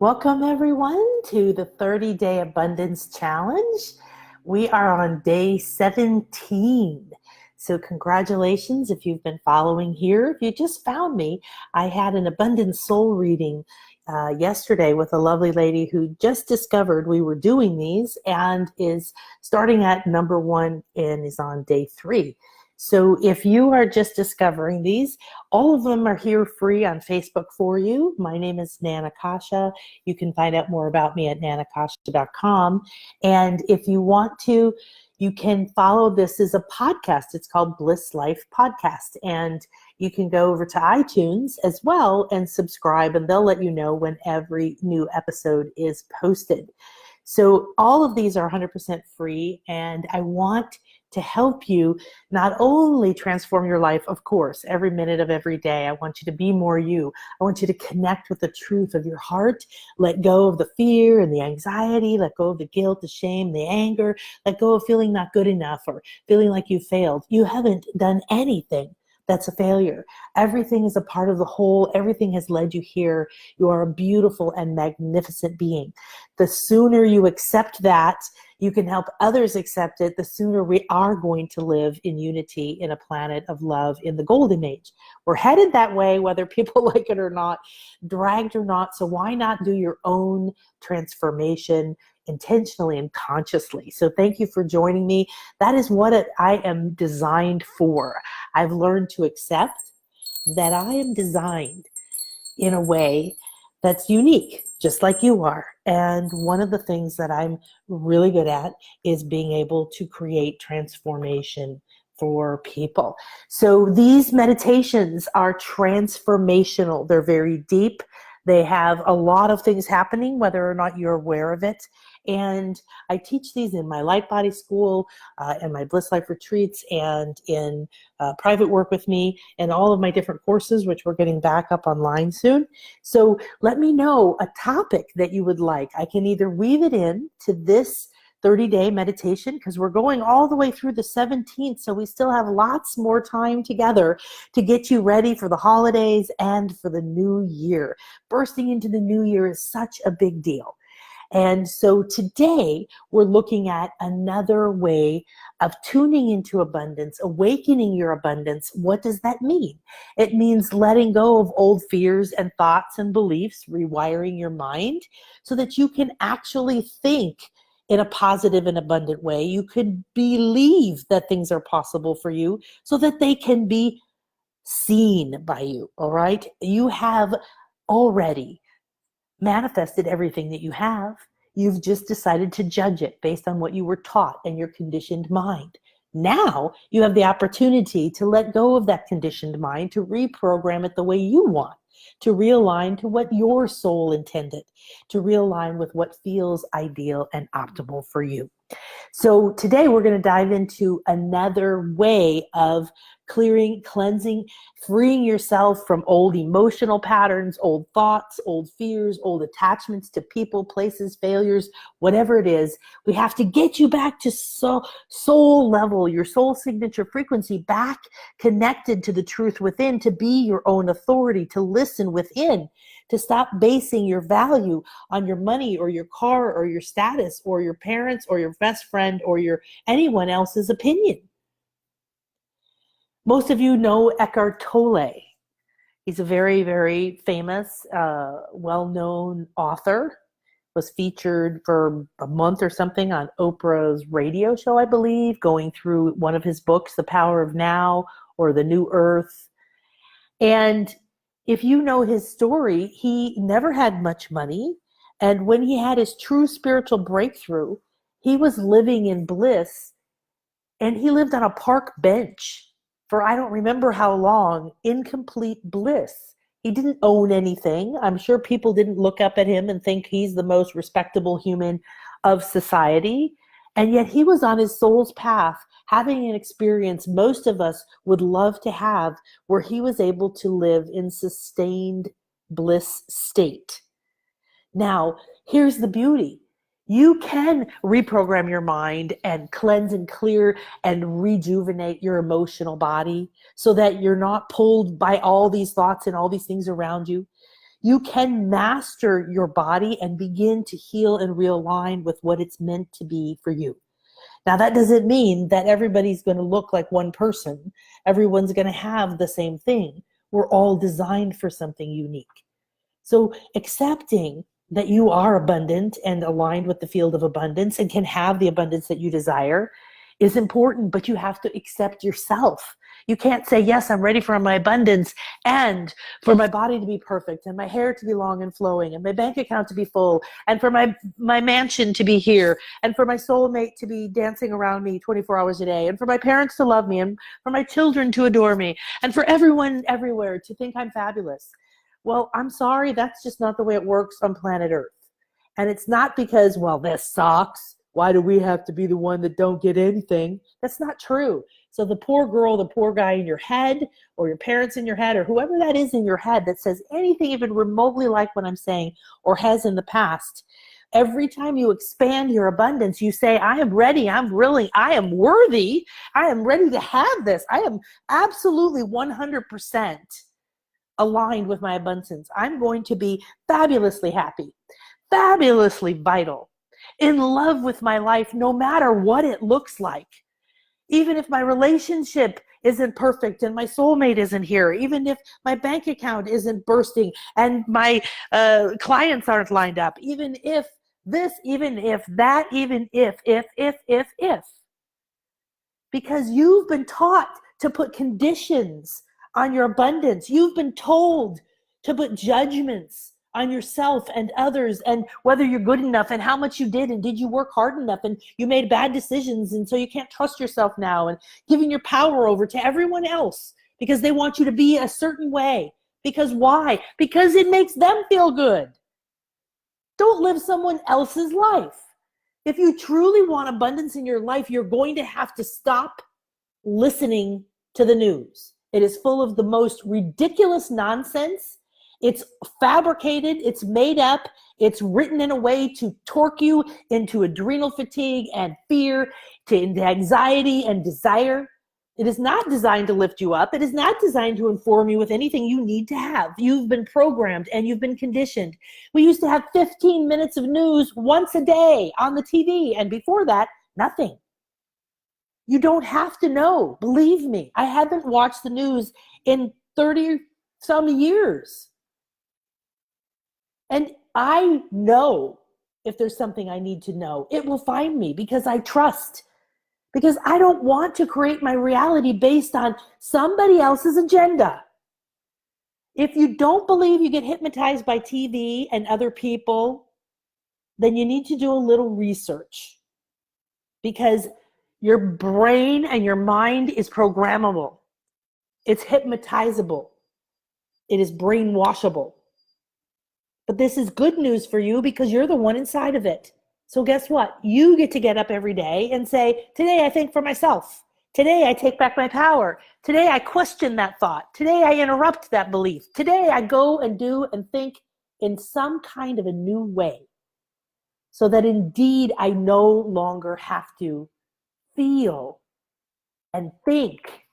Welcome everyone to the 30-day abundance challenge. We are on day 17. So congratulations if you've been following here. If you just found me, I had an abundance soul reading yesterday with a lovely lady who just discovered we were doing these and is starting at number 1 and is on day 3. So if you are just discovering these, all of them are here free on Facebook for you. My name is Nana Kasha. You can find out more about me at nanakasha.com. And if you want to, you can follow this as a podcast. It's called Bliss Life Podcast. And you can go over to iTunes as well and subscribe, and they'll let you know when every new episode is posted. So all of these are 100% free, and I want to help you not only transform your life, of course, every minute of every day. I want you to be more you. I want you to connect with the truth of your heart, let go of the fear and the anxiety, let go of the guilt, the shame, the anger, let go of feeling not good enough or feeling like you failed. You haven't done anything that's a failure. Everything is a part of the whole. Everything has led you here. You are a beautiful and magnificent being. The sooner you accept that, you can help others accept it, the sooner we are going to live in unity in a planet of love in the golden age. We're headed that way, whether people like it or not, dragged or not. So why not do your own transformation intentionally and consciously? So thank you for joining me. That is what I am designed for. I've learned to accept that I am designed in a way that's unique, just like you are. And one of the things that I'm really good at is being able to create transformation for people. So these meditations are transformational. They're very deep. They have a lot of things happening, whether or not you're aware of it. And I teach these in my Light Body School, and my Bliss Life retreats, and in private work with me, and all of my different courses, which we're getting back up online soon. So let me know a topic that you would like. I can either weave it in to this 30-day meditation, because we're going all the way through the 17th, so we still have lots more time together to get you ready for the holidays and for the new year. Bursting into the new year is such a big deal. And so today we're looking at another way of tuning into abundance, awakening your abundance. What does that mean? It means letting go of old fears and thoughts and beliefs, rewiring your mind so that you can actually think in a positive and abundant way. You could believe that things are possible for you so that they can be seen by you, all right? You have already manifested everything that you have. You've just decided to judge it based on what you were taught and your conditioned mind. Now you have the opportunity to let go of that conditioned mind, to reprogram it the way you want, to realign to what your soul intended, to realign with what feels ideal and optimal for you. So today we're going to dive into another way of clearing, cleansing, freeing yourself from old emotional patterns, old thoughts, old fears, old attachments to people, places, failures, whatever it is. We have to get you back to soul level, your soul signature frequency, back connected to the truth within, to be your own authority, to listen within, to stop basing your value on your money or your car or your status or your parents or your best friend or your anyone else's opinion. Most of you know Eckhart Tolle. He's a very, very famous, well-known author. Was featured for a month or something on Oprah's radio show, I believe, going through one of his books, The Power of Now or The New Earth. And if you know his story, he never had much money. And when he had his true spiritual breakthrough, he was living in bliss. And he lived on a park bench for I don't remember how long, in complete bliss. He didn't own anything. I'm sure people didn't look up at him and think he's the most respectable human of society. And yet he was on his soul's path, having an experience most of us would love to have, where he was able to live in sustained bliss state. Now, here's the beauty. You can reprogram your mind and cleanse and clear and rejuvenate your emotional body so that you're not pulled by all these thoughts and all these things around you. You can master your body and begin to heal and realign with what it's meant to be for you. Now, that doesn't mean that everybody's going to look like one person. Everyone's going to have the same thing. We're all designed for something unique. So accepting that you are abundant and aligned with the field of abundance and can have the abundance that you desire is important, but you have to accept yourself. You can't say, yes, I'm ready for my abundance and for my body to be perfect and my hair to be long and flowing and my bank account to be full and for my mansion to be here and for my soulmate to be dancing around me 24 hours a day and for my parents to love me and for my children to adore me and for everyone everywhere to think I'm fabulous. Well, I'm sorry, that's just not the way it works on planet Earth. And it's not because, well, this sucks. Why do we have to be the one that don't get anything? That's not true. So the poor girl, the poor guy in your head, or your parents in your head, or whoever that is in your head that says anything even remotely like what I'm saying or has in the past, every time you expand your abundance, you say, I am ready, I'm willing, I am worthy, I am ready to have this. I am absolutely 100% aligned with my abundance. I'm going to be fabulously happy, fabulously vital, in love with my life, no matter what it looks like. Even if my relationship isn't perfect and my soulmate isn't here, even if my bank account isn't bursting and my clients aren't lined up, even if this, even if that, even if. Because you've been taught to put conditions on your abundance. You've been told to put judgments on yourself and others and whether you're good enough and how much you did and did you work hard enough and you made bad decisions and so you can't trust yourself now, and giving your power over to everyone else because they want you to be a certain way. Because why? Because it makes them feel good. Don't live someone else's life. If you truly want abundance in your life, you're going to have to stop listening to the news. It is full of the most ridiculous nonsense. It's fabricated, it's made up, it's written in a way to torque you into adrenal fatigue and fear, into anxiety and desire. It is not designed to lift you up. It is not designed to inform you with anything you need to have. You've been programmed and you've been conditioned. We used to have 15 minutes of news once a day on the TV, and before that, nothing. You don't have to know. Believe me, I haven't watched the news in 30 some years. And I know if there's something I need to know, it will find me because I trust. Because I don't want to create my reality based on somebody else's agenda. If you don't believe you get hypnotized by TV and other people, then you need to do a little research. Because your brain and your mind is programmable. It's hypnotizable. It is brainwashable. But this is good news for you because you're the one inside of it. So guess what? You get to get up every day and say, today I think for myself. Today I take back my power. Today I question that thought. Today I interrupt that belief. Today I go and do and think in some kind of a new way. So that indeed I no longer have to feel and think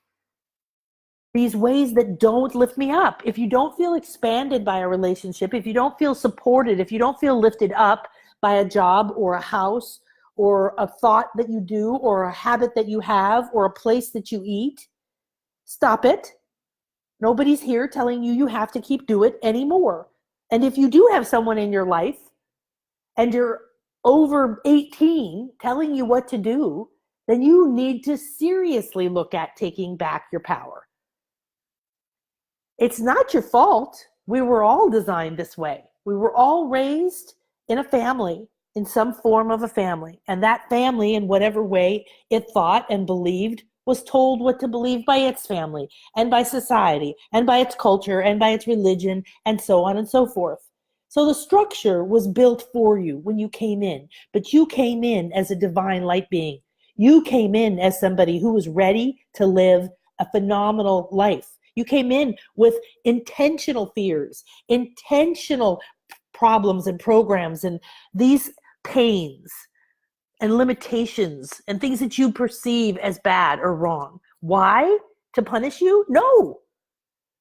these ways that don't lift me up. If you don't feel expanded by a relationship, if you don't feel supported, if you don't feel lifted up by a job or a house or a thought that you do or a habit that you have or a place that you eat, stop it. Nobody's here telling you you have to keep doing it anymore. And if you do have someone in your life and you're over 18 telling you what to do, then you need to seriously look at taking back your power. It's not your fault. We were all designed this way. We were all raised in a family, in some form of a family. And that family, in whatever way it thought and believed, was told what to believe by its family and by society and by its culture and by its religion and so on and so forth. So the structure was built for you when you came in, but you came in as a divine light being. You came in as somebody who was ready to live a phenomenal life. You came in with intentional fears, intentional problems and programs and these pains and limitations and things that you perceive as bad or wrong. Why? To punish you? No.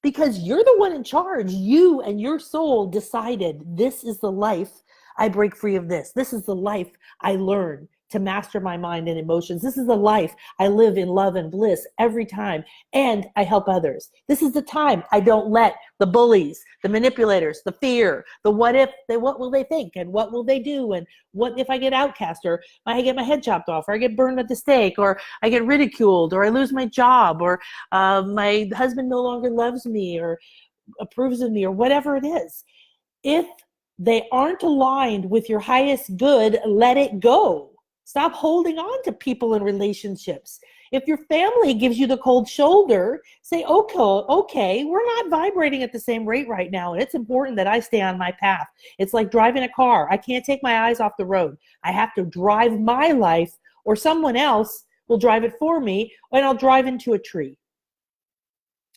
because you're the one in charge. You and your soul decided, this is the life I break free of this. This is the life I learn to master my mind and emotions. This is the life I live in love and bliss every time, and I help others. This is the time I don't let the bullies, the manipulators, the fear, the what if, what will they think, and what will they do, and what if I get outcast, or I get my head chopped off, or I get burned at the stake, or I get ridiculed, or I lose my job, or my husband no longer loves me or approves of me, or whatever it is. If they aren't aligned with your highest good, let it go. Stop holding on to people and relationships. If your family gives you the cold shoulder, say, okay, we're not vibrating at the same rate right now, and it's important that I stay on my path. It's like driving a car. I can't take my eyes off the road. I have to drive my life, or someone else will drive it for me, and I'll drive into a tree.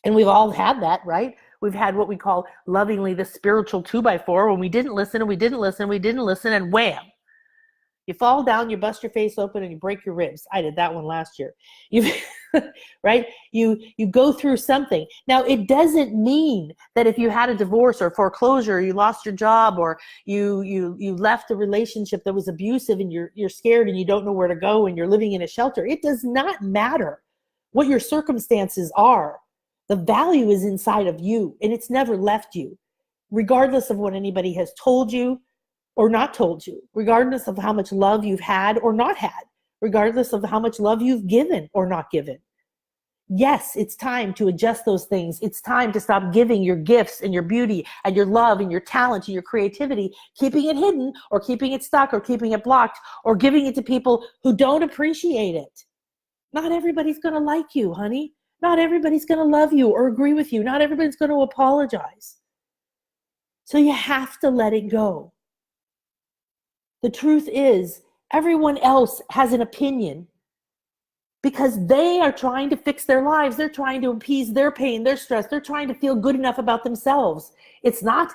And we've all had that, right? We've had what we call lovingly the spiritual 2x4, when we didn't listen and we didn't listen and we didn't listen, and wham. You fall down, you bust your face open, and you break your ribs. I did that one last year. Right? You go through something. Now, it doesn't mean that if you had a divorce or foreclosure, or you lost your job, or you left a relationship that was abusive, and you're scared and you don't know where to go, and you're living in a shelter. It does not matter what your circumstances are. The value is inside of you, and it's never left you, regardless of what anybody has told you or not told you, regardless of how much love you've had or not had, regardless of how much love you've given or not given. Yes, it's time to adjust those things. It's time to stop giving your gifts and your beauty and your love and your talent and your creativity, keeping it hidden or keeping it stuck or keeping it blocked or giving it to people who don't appreciate it. Not everybody's going to like you, honey. Not everybody's going to love you or agree with you. Not everybody's going to apologize. So you have to let it go. The truth is, everyone else has an opinion because they are trying to fix their lives. They're trying to appease their pain, their stress. They're trying to feel good enough about themselves. It's not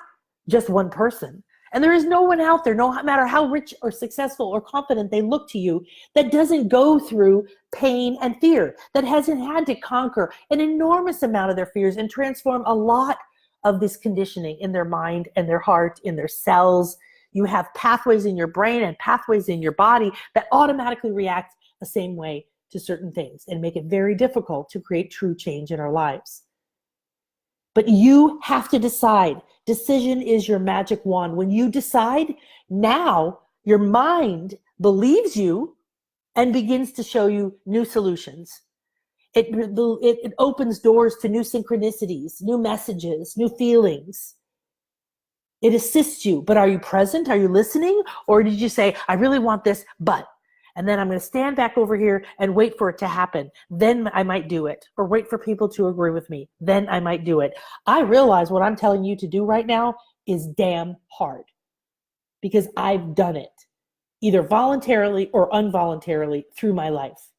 just one person. And there is no one out there, no matter how rich or successful or confident they look to you, that doesn't go through pain and fear, that hasn't had to conquer an enormous amount of their fears and transform a lot of this conditioning in their mind and their heart, in their cells. You have pathways in your brain and pathways in your body that automatically react the same way to certain things and make it very difficult to create true change in our lives. But you have to decide. Decision is your magic wand. When you decide, now your mind believes you and begins to show you new solutions. It opens doors to new synchronicities, new messages, new feelings. It assists you, but are you present? Are you listening? Or did you say, I really want this, but, and then I'm going to stand back over here and wait for it to happen. Then I might do it. Or wait for people to agree with me. Then I might do it. I realize what I'm telling you to do right now is damn hard because I've done it either voluntarily or involuntarily through my life.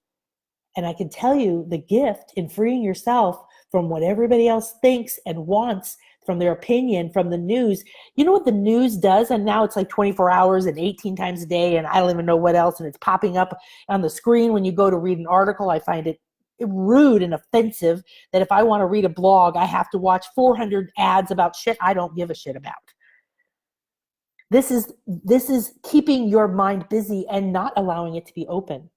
And I can tell you the gift in freeing yourself from what everybody else thinks and wants, from their opinion, from the news. You know what the news does? And now it's like 24 hours and 18 times a day, and I don't even know what else, and it's popping up on the screen when you go to read an article. I find it rude and offensive that if I want to read a blog, I have to watch 400 ads about shit I don't give a shit about. This is keeping your mind busy and not allowing it to be open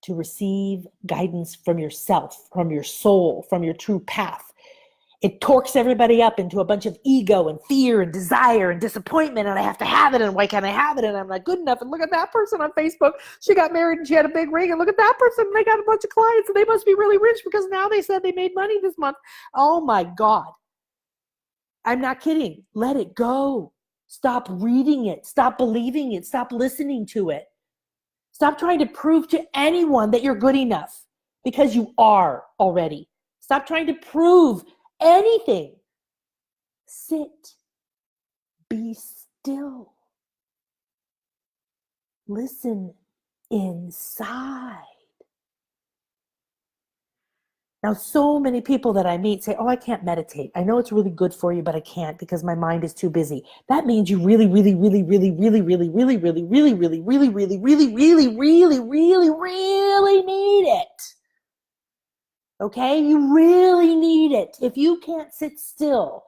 to receive guidance from yourself, from your soul, from your true path. It torques everybody up into a bunch of ego and fear and desire and disappointment, and I have to have it, and why can't I have it, and I'm not good enough, and look at that person on Facebook, she got married and she had a big ring, and look at that person, they got a bunch of clients, and they must be really rich because now they said they made money this month. Oh my God. I'm not kidding. Let it go. Stop reading it. Stop believing it. Stop listening to it. Stop trying to prove to anyone that you're good enough because you are already. Stop trying to prove anything. Sit. Be still. Listen inside. Now, so many people that I meet say, oh, I can't meditate. I know it's really good for you, but I can't because my mind is too busy. That means you really, really, really, really, really, really, really, really, really, really, really, really, really, really, really, really, really need it. Okay? You really need it. If you can't sit still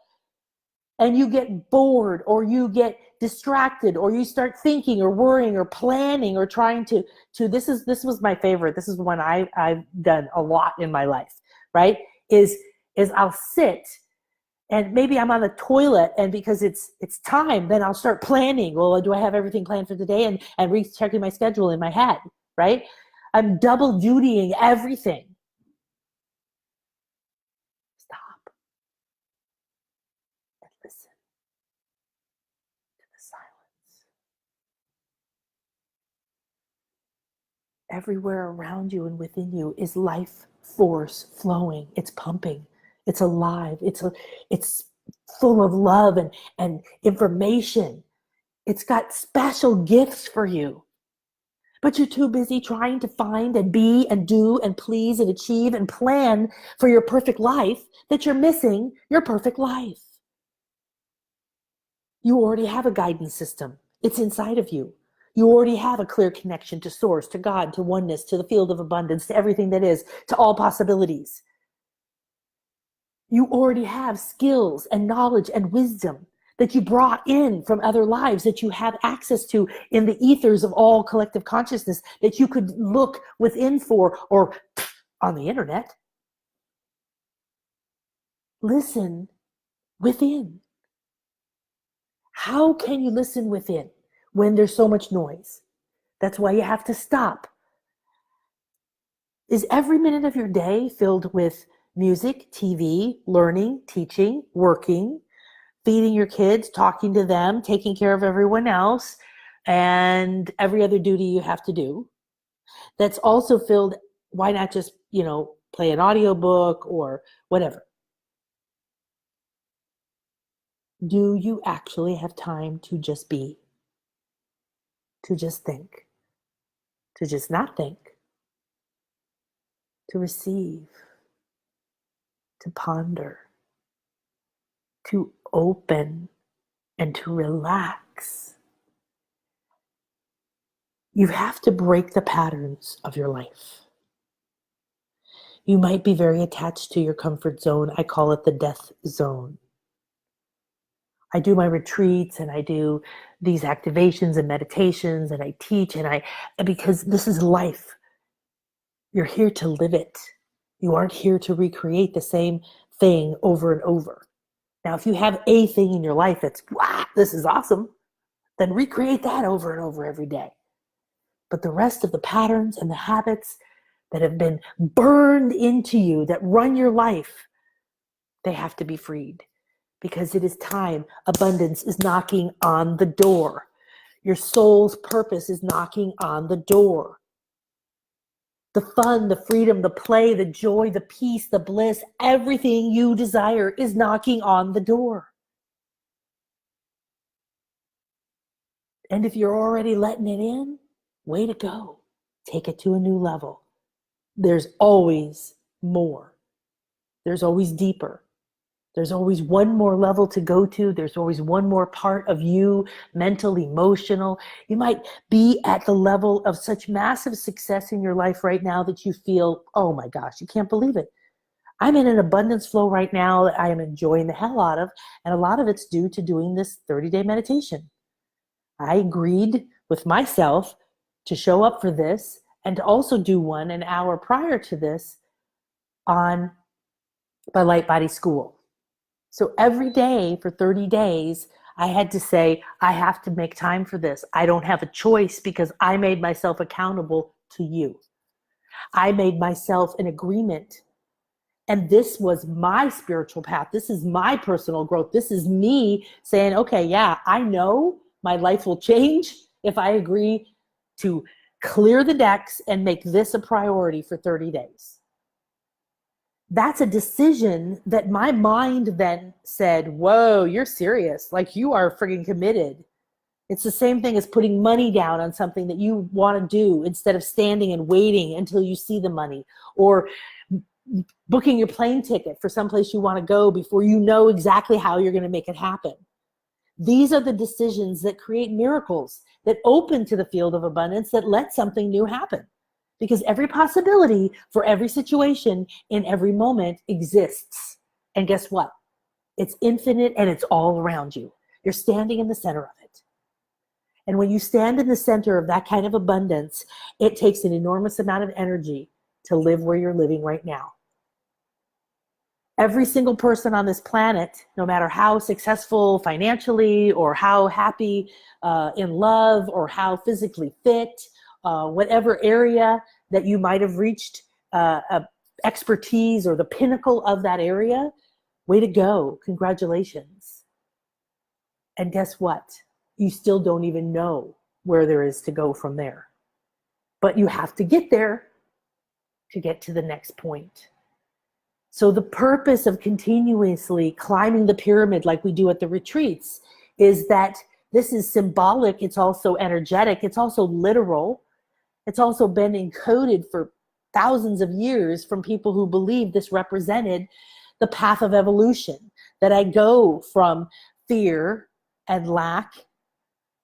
and you get bored or you get distracted or you start thinking or worrying or planning or trying to this was my favorite. This is one I've done a lot in my life, right? Is I'll sit and maybe I'm on the toilet, and because it's time, then I'll start planning. Well, do I have everything planned for the day? And rechecking my schedule in my head, right? I'm double dutying everything. Stop and listen to the silence. Everywhere around you and within you is life force flowing. It's pumping. It's alive. It's full of love and information. It's got special gifts for you. But you're too busy trying to find and be and do and please and achieve and plan for your perfect life that you're missing your perfect life. You already have a guidance system. It's inside of you. You already have a clear connection to source, to God, to oneness, to the field of abundance, to everything that is, to all possibilities. You already have skills and knowledge and wisdom that you brought in from other lives, that you have access to in the ethers of all collective consciousness, that you could look within for or on the internet. Listen within. How can you listen within when there's so much noise? That's why you have to stop. Is every minute of your day filled with music, TV, learning, teaching, working, feeding your kids, talking to them, taking care of everyone else, and every other duty you have to do? That's also filled, why not just, play an audiobook or whatever? Do you actually have time to just be, to just think, to just not think, to receive, to ponder, to open, and to relax? You have to break the patterns of your life. You might be very attached to your comfort zone. I call it the death zone. I do my retreats and I do these activations and meditations and I teach because this is life. You're here to live it. You aren't here to recreate the same thing over and over. Now, if you have a thing in your life that's, wow, this is awesome, then recreate that over and over every day. But the rest of the patterns and the habits that have been burned into you, that run your life, they have to be freed. Because it is time. Abundance is knocking on the door. Your soul's purpose is knocking on the door. The fun, the freedom, the play, the joy, the peace, the bliss, everything you desire is knocking on the door. And if you're already letting it in, way to go. Take it to a new level. There's always more. There's always deeper. There's always one more level to go to. There's always one more part of you, mental, emotional. You might be at the level of such massive success in your life right now that you feel, oh my gosh, you can't believe it. I'm in an abundance flow right now that I am enjoying the hell out of, and a lot of it's due to doing this 30-day meditation. I agreed with myself to show up for this and to also do one an hour prior to this on my Light Body School. So every day for 30 days, I had to say, I have to make time for this. I don't have a choice because I made myself accountable to you. I made myself an agreement. And this was my spiritual path. This is my personal growth. This is me saying, okay, yeah, I know my life will change if I agree to clear the decks and make this a priority for 30 days. That's a decision that my mind then said, whoa, you're serious. Like, you are friggin' committed. It's the same thing as putting money down on something that you want to do instead of standing and waiting until you see the money, or booking your plane ticket for someplace you want to go before you know exactly how you're going to make it happen. These are the decisions that create miracles, that open to the field of abundance, that let something new happen. because every possibility for every situation in every moment exists. And guess what? It's infinite and it's all around you. You're standing in the center of it. And when you stand in the center of that kind of abundance, it takes an enormous amount of energy to live where you're living right now. Every single person on this planet, no matter how successful financially or how happy in love or how physically fit, whatever area that you might have reached expertise or the pinnacle of that area, way to go. Congratulations. And guess what? You still don't even know where there is to go from there. But you have to get there to get to the next point. So the purpose of continuously climbing the pyramid like we do at the retreats is that this is symbolic. It's also energetic. It's also literal. It's also been encoded for thousands of years from people who believe this represented the path of evolution, that I go from fear and lack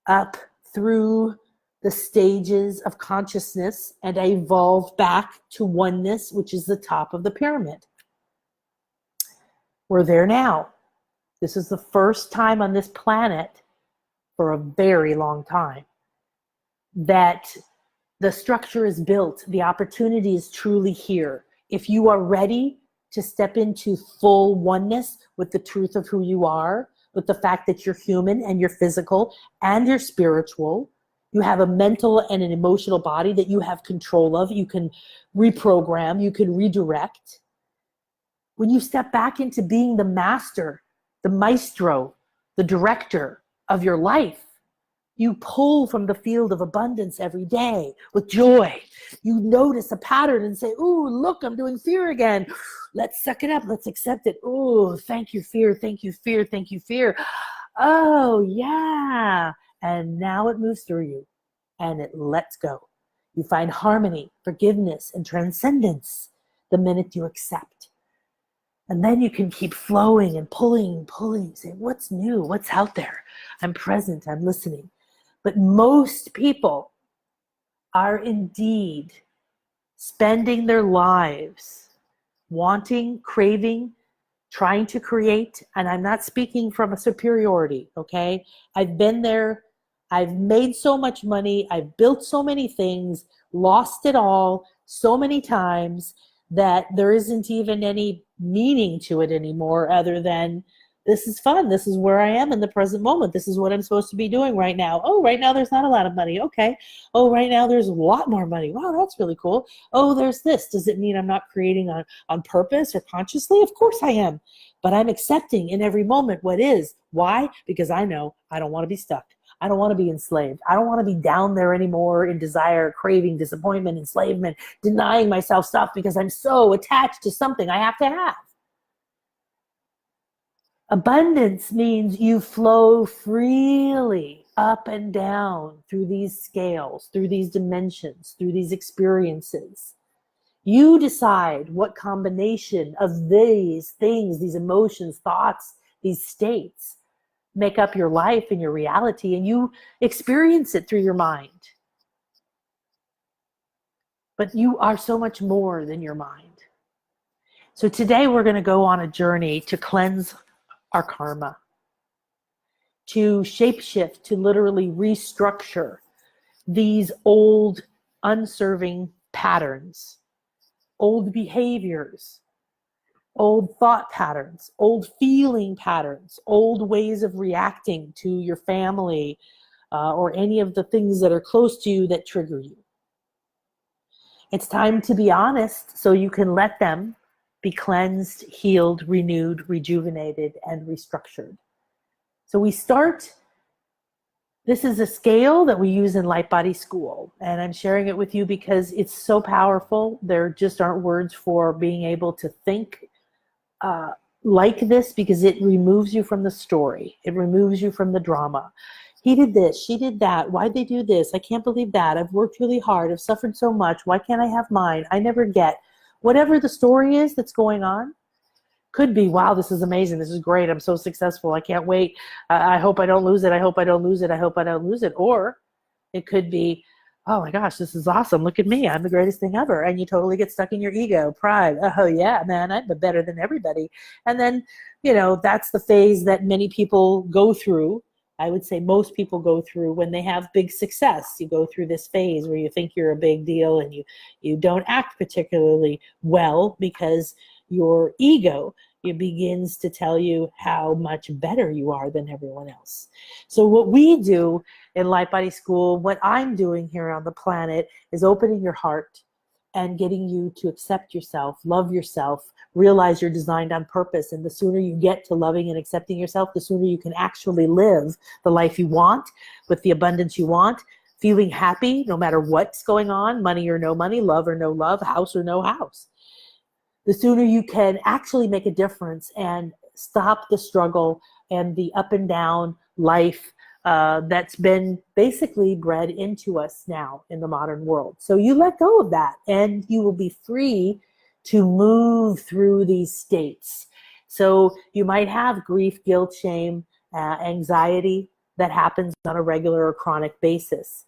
up through the stages of consciousness and I evolve back to oneness, which is the top of the pyramid. We're there now. This is the first time on this planet for a very long time that the structure is built. The opportunity is truly here. If you are ready to step into full oneness with the truth of who you are, with the fact that you're human and you're physical and you're spiritual, you have a mental and an emotional body that you have control of, you can reprogram, you can redirect. When you step back into being the master, the maestro, the director of your life, you pull from the field of abundance every day with joy. You notice a pattern and say, ooh, look, I'm doing fear again. Let's suck it up. Let's accept it. Ooh, thank you, fear. Thank you, fear. Thank you, fear. Oh, yeah. And now it moves through you and it lets go. You find harmony, forgiveness, and transcendence the minute you accept. And then you can keep flowing and pulling, saying, what's new? What's out there? I'm present, I'm listening. But most people are indeed spending their lives wanting, craving, trying to create. And I'm not speaking from a superiority, okay? I've been there. I've made so much money. I've built so many things, lost it all so many times that there isn't even any meaning to it anymore other than this is fun. This is where I am in the present moment. This is what I'm supposed to be doing right now. Oh, right now there's not a lot of money. Okay. Oh, right now there's a lot more money. Wow, that's really cool. Oh, there's this. Does it mean I'm not creating on purpose or consciously? Of course I am. But I'm accepting in every moment what is. Why? Because I know I don't want to be stuck. I don't want to be enslaved. I don't want to be down there anymore in desire, craving, disappointment, enslavement, denying myself stuff because I'm so attached to something I have to have. Abundance means you flow freely up and down through these scales, through these dimensions, through these experiences. You decide what combination of these things, these emotions, thoughts, these states make up your life and your reality, and you experience it through your mind. But you are so much more than your mind. So today we're going to go on a journey to cleanse our karma, to shapeshift, to literally restructure these old unserving patterns, old behaviors, old thought patterns, old feeling patterns, old ways of reacting to your family or any of the things that are close to you that trigger you. It's time to be honest so you can let them be cleansed, healed, renewed, rejuvenated, and restructured. So we start, this is a scale that we use in Light Body School, and I'm sharing it with you because it's so powerful. There just aren't words for being able to think like this because it removes you from the story. It removes you from the drama. He did this, she did that. Why'd they do this? I can't believe that. I've worked really hard. I've suffered so much. Why can't I have mine? I never get. Whatever the story is that's going on, could be, wow, this is amazing. This is great. I'm so successful. I can't wait. I hope I don't lose it. I hope I don't lose it. I hope I don't lose it. Or it could be, oh my gosh, this is awesome. Look at me. I'm the greatest thing ever. And you totally get stuck in your ego, pride. Oh yeah, man, I'm better than everybody. And then, that's the phase that many people go through. I would say most people go through when they have big success. You go through this phase where you think you're a big deal and you don't act particularly well because your ego, it begins to tell you how much better you are than everyone else. So what we do in Light Body School, what I'm doing here on the planet is opening your heart and getting you to accept yourself, love yourself, realize you're designed on purpose. And the sooner you get to loving and accepting yourself, the sooner you can actually live the life you want with the abundance you want, feeling happy no matter what's going on, money or no money, love or no love, house or no house. The sooner you can actually make a difference and stop the struggle and the up and down life that's been basically bred into us now in the modern world. So you let go of that and you will be free to move through these states. So you might have grief, guilt, shame, anxiety that happens on a regular or chronic basis.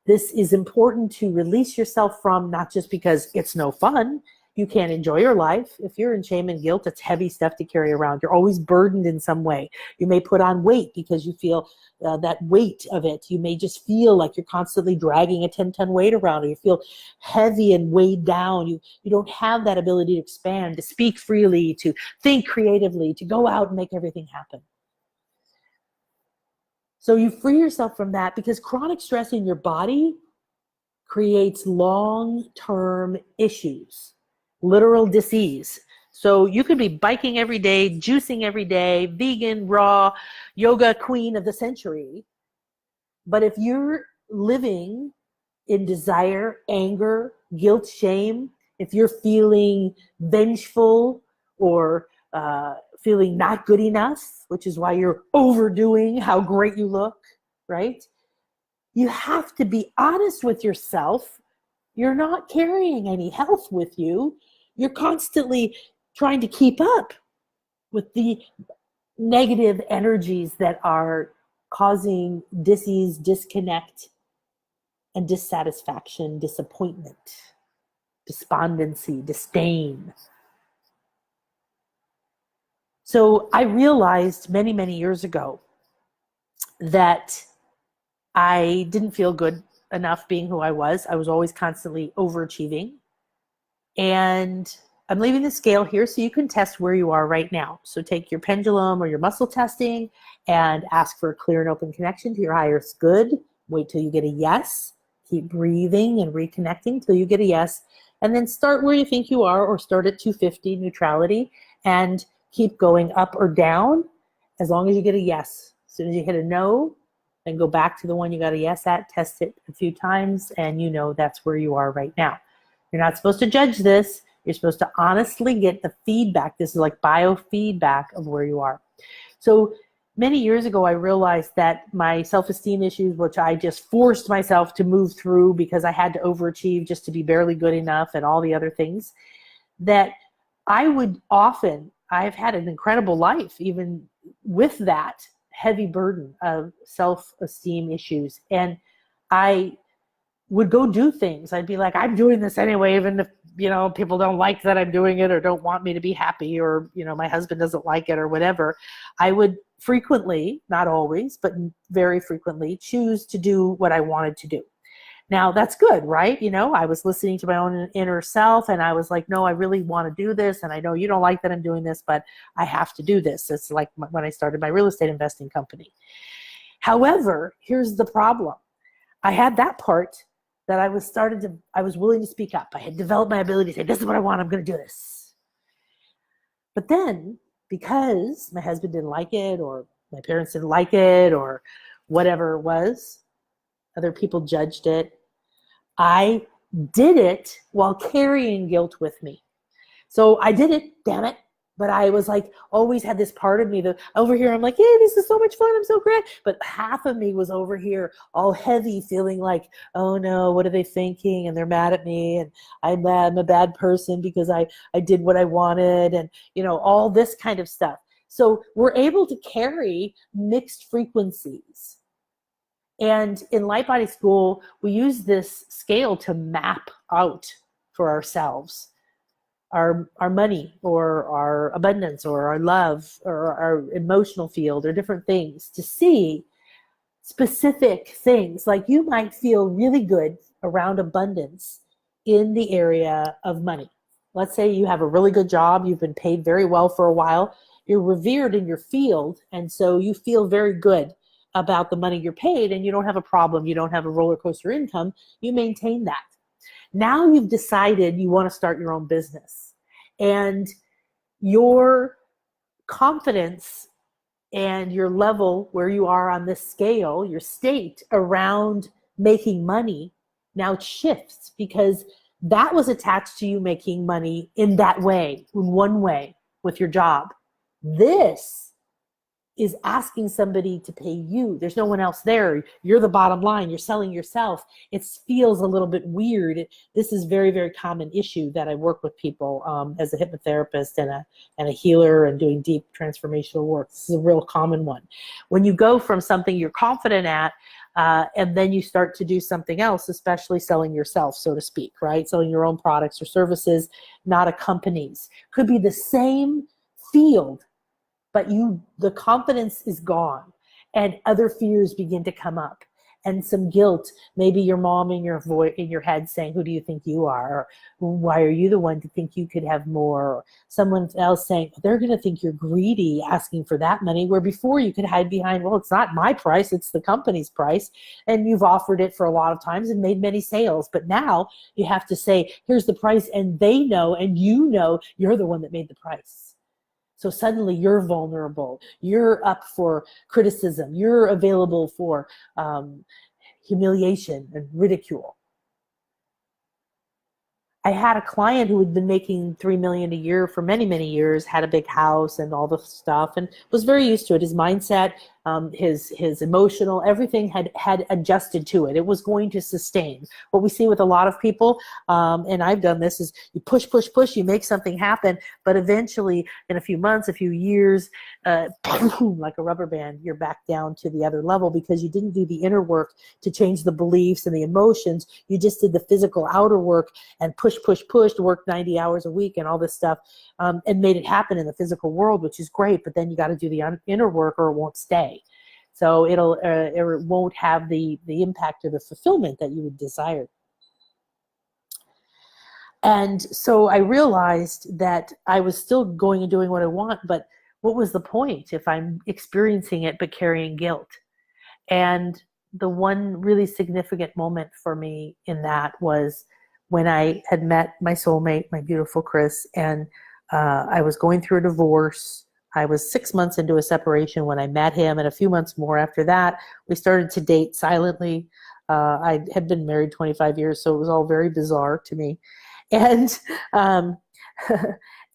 This is important to release yourself from, not just because it's no fun. You can't enjoy your life. If you're in shame and guilt, it's heavy stuff to carry around. You're always burdened in some way. You may put on weight because you feel that weight of it. You may just feel like you're constantly dragging a 10-ton weight around, or you feel heavy and weighed down. You don't have that ability to expand, to speak freely, to think creatively, to go out and make everything happen. So you free yourself from that, because chronic stress in your body creates long-term issues, literal disease. So you could be biking every day, juicing every day, vegan, raw, yoga queen of the century. But if you're living in desire, anger, guilt, shame, if you're feeling vengeful or feeling not good enough, which is why you're overdoing how great you look, right? You have to be honest with yourself. You're not carrying any health with you. You're constantly trying to keep up with the negative energies that are causing dis-ease, disconnect, and dissatisfaction, disappointment, despondency, disdain. So I realized many, many years ago that I didn't feel good enough being who I was. I was always constantly overachieving. And I'm leaving the scale here so you can test where you are right now. So take your pendulum or your muscle testing and ask for a clear and open connection to your highest good. Wait till you get a yes. Keep breathing and reconnecting till you get a yes. And then start where you think you are, or start at 250 neutrality, and keep going up or down as long as you get a yes. As soon as you hit a no, then go back to the one you got a yes at, test it a few times, and you know that's where you are right now. You're not supposed to judge this. You're supposed to honestly get the feedback. This is like biofeedback of where you are. So many years ago, I realized that my self-esteem issues, which I just forced myself to move through because I had to overachieve just to be barely good enough and all the other things, that I've had an incredible life, even with that heavy burden of self-esteem issues. And I would go do things. I'd be like, I'm doing this anyway, even if, people don't like that I'm doing it or don't want me to be happy, or, my husband doesn't like it or whatever. I would frequently, not always, but very frequently, choose to do what I wanted to do. Now that's good, right? I was listening to my own inner self, and I was like, no, I really want to do this. And I know you don't like that I'm doing this, but I have to do this. It's like when I started my real estate investing company. However, here's the problem. I had that part that I was willing to speak up. I had developed my ability to say, this is what I want, I'm going to do this. But then, because my husband didn't like it, or my parents didn't like it, or whatever it was, other people judged it, I did it while carrying guilt with me. So I did it, damn it. But I was like, always had this part of me that over here, I'm like, yeah, this is so much fun, I'm so great. But half of me was over here all heavy, feeling like, oh no, what are they thinking? And they're mad at me, and I'm a bad person because I did what I wanted, and all this kind of stuff. So we're able to carry mixed frequencies. And in Light Body School, we use this scale to map out for ourselves our money or our abundance or our love or our emotional field or different things, to see specific things. Like you might feel really good around abundance in the area of money. Let's say you have a really good job, you've been paid very well for a while, you're revered in your field, and so you feel very good about the money you're paid, and you don't have a problem, you don't have a roller coaster income, you maintain that. Now you've decided you want to start your own business, and your confidence and your level where you are on this scale, your state around making money now shifts, because that was attached to you making money in that way, in one way with your job. This is asking somebody to pay you. There's no one else there. You're the bottom line. You're selling yourself. It feels a little bit weird. This is very, very common issue that I work with people as a hypnotherapist and a healer and doing deep transformational work. This is a real common one. When you go from something you're confident at and then you start to do something else, especially selling yourself, so to speak, right? Selling your own products or services, not a company's. Could be the same field, but the confidence is gone and other fears begin to come up and some guilt. Maybe your mom in your head saying, who do you think you are? Or why are you the one to think you could have more? Or someone else saying, they're going to think you're greedy asking for that money, where before you could hide behind, well, it's not my price, it's the company's price. And you've offered it for a lot of times and made many sales. But now you have to say, here's the price, and they know, and you know you're the one that made the price. So suddenly you're vulnerable, you're up for criticism, you're available for humiliation and ridicule. I had a client who had been making $3 million a year for many, many years, had a big house and all the stuff, and was very used to it. His mindset, his emotional, everything had adjusted to it. It was going to sustain. What we see with a lot of people, and I've done this, is you push, you make something happen, but eventually in a few months, a few years, like a rubber band, you're back down to the other level because you didn't do the inner work to change the beliefs and the emotions. You just did the physical outer work and push, work 90 hours a week and all this stuff, and made it happen in the physical world, which is great, but then you got to do the inner work or it won't stay. So it won't have the impact or the fulfillment that you would desire. And so I realized that I was still going and doing what I want, but what was the point if I'm experiencing it but carrying guilt? And the one really significant moment for me in that was when I had met my soulmate, my beautiful Chris, and I was going through a divorce. I was 6 months into a separation when I met him, and a few months more after that, we started to date silently. I had been married 25 years, so it was all very bizarre to me. And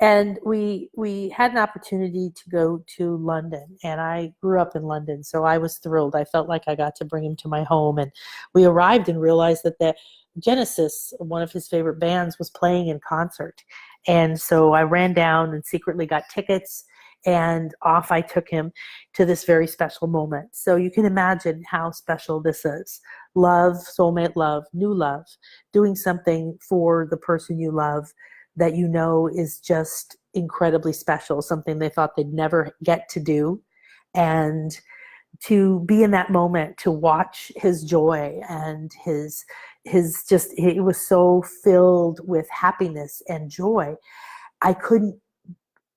and we had an opportunity to go to London, and I grew up in London, so I was thrilled. I felt like I got to bring him to my home, and we arrived and realized that the Genesis, one of his favorite bands, was playing in concert. And so I ran down and secretly got tickets, and off I took him to this very special moment. So you can imagine how special this is. Love, soulmate love, new love, doing something for the person you love that you know is just incredibly special, something they thought they'd never get to do. And to be in that moment, to watch his joy and his just, it was so filled with happiness and joy. I couldn't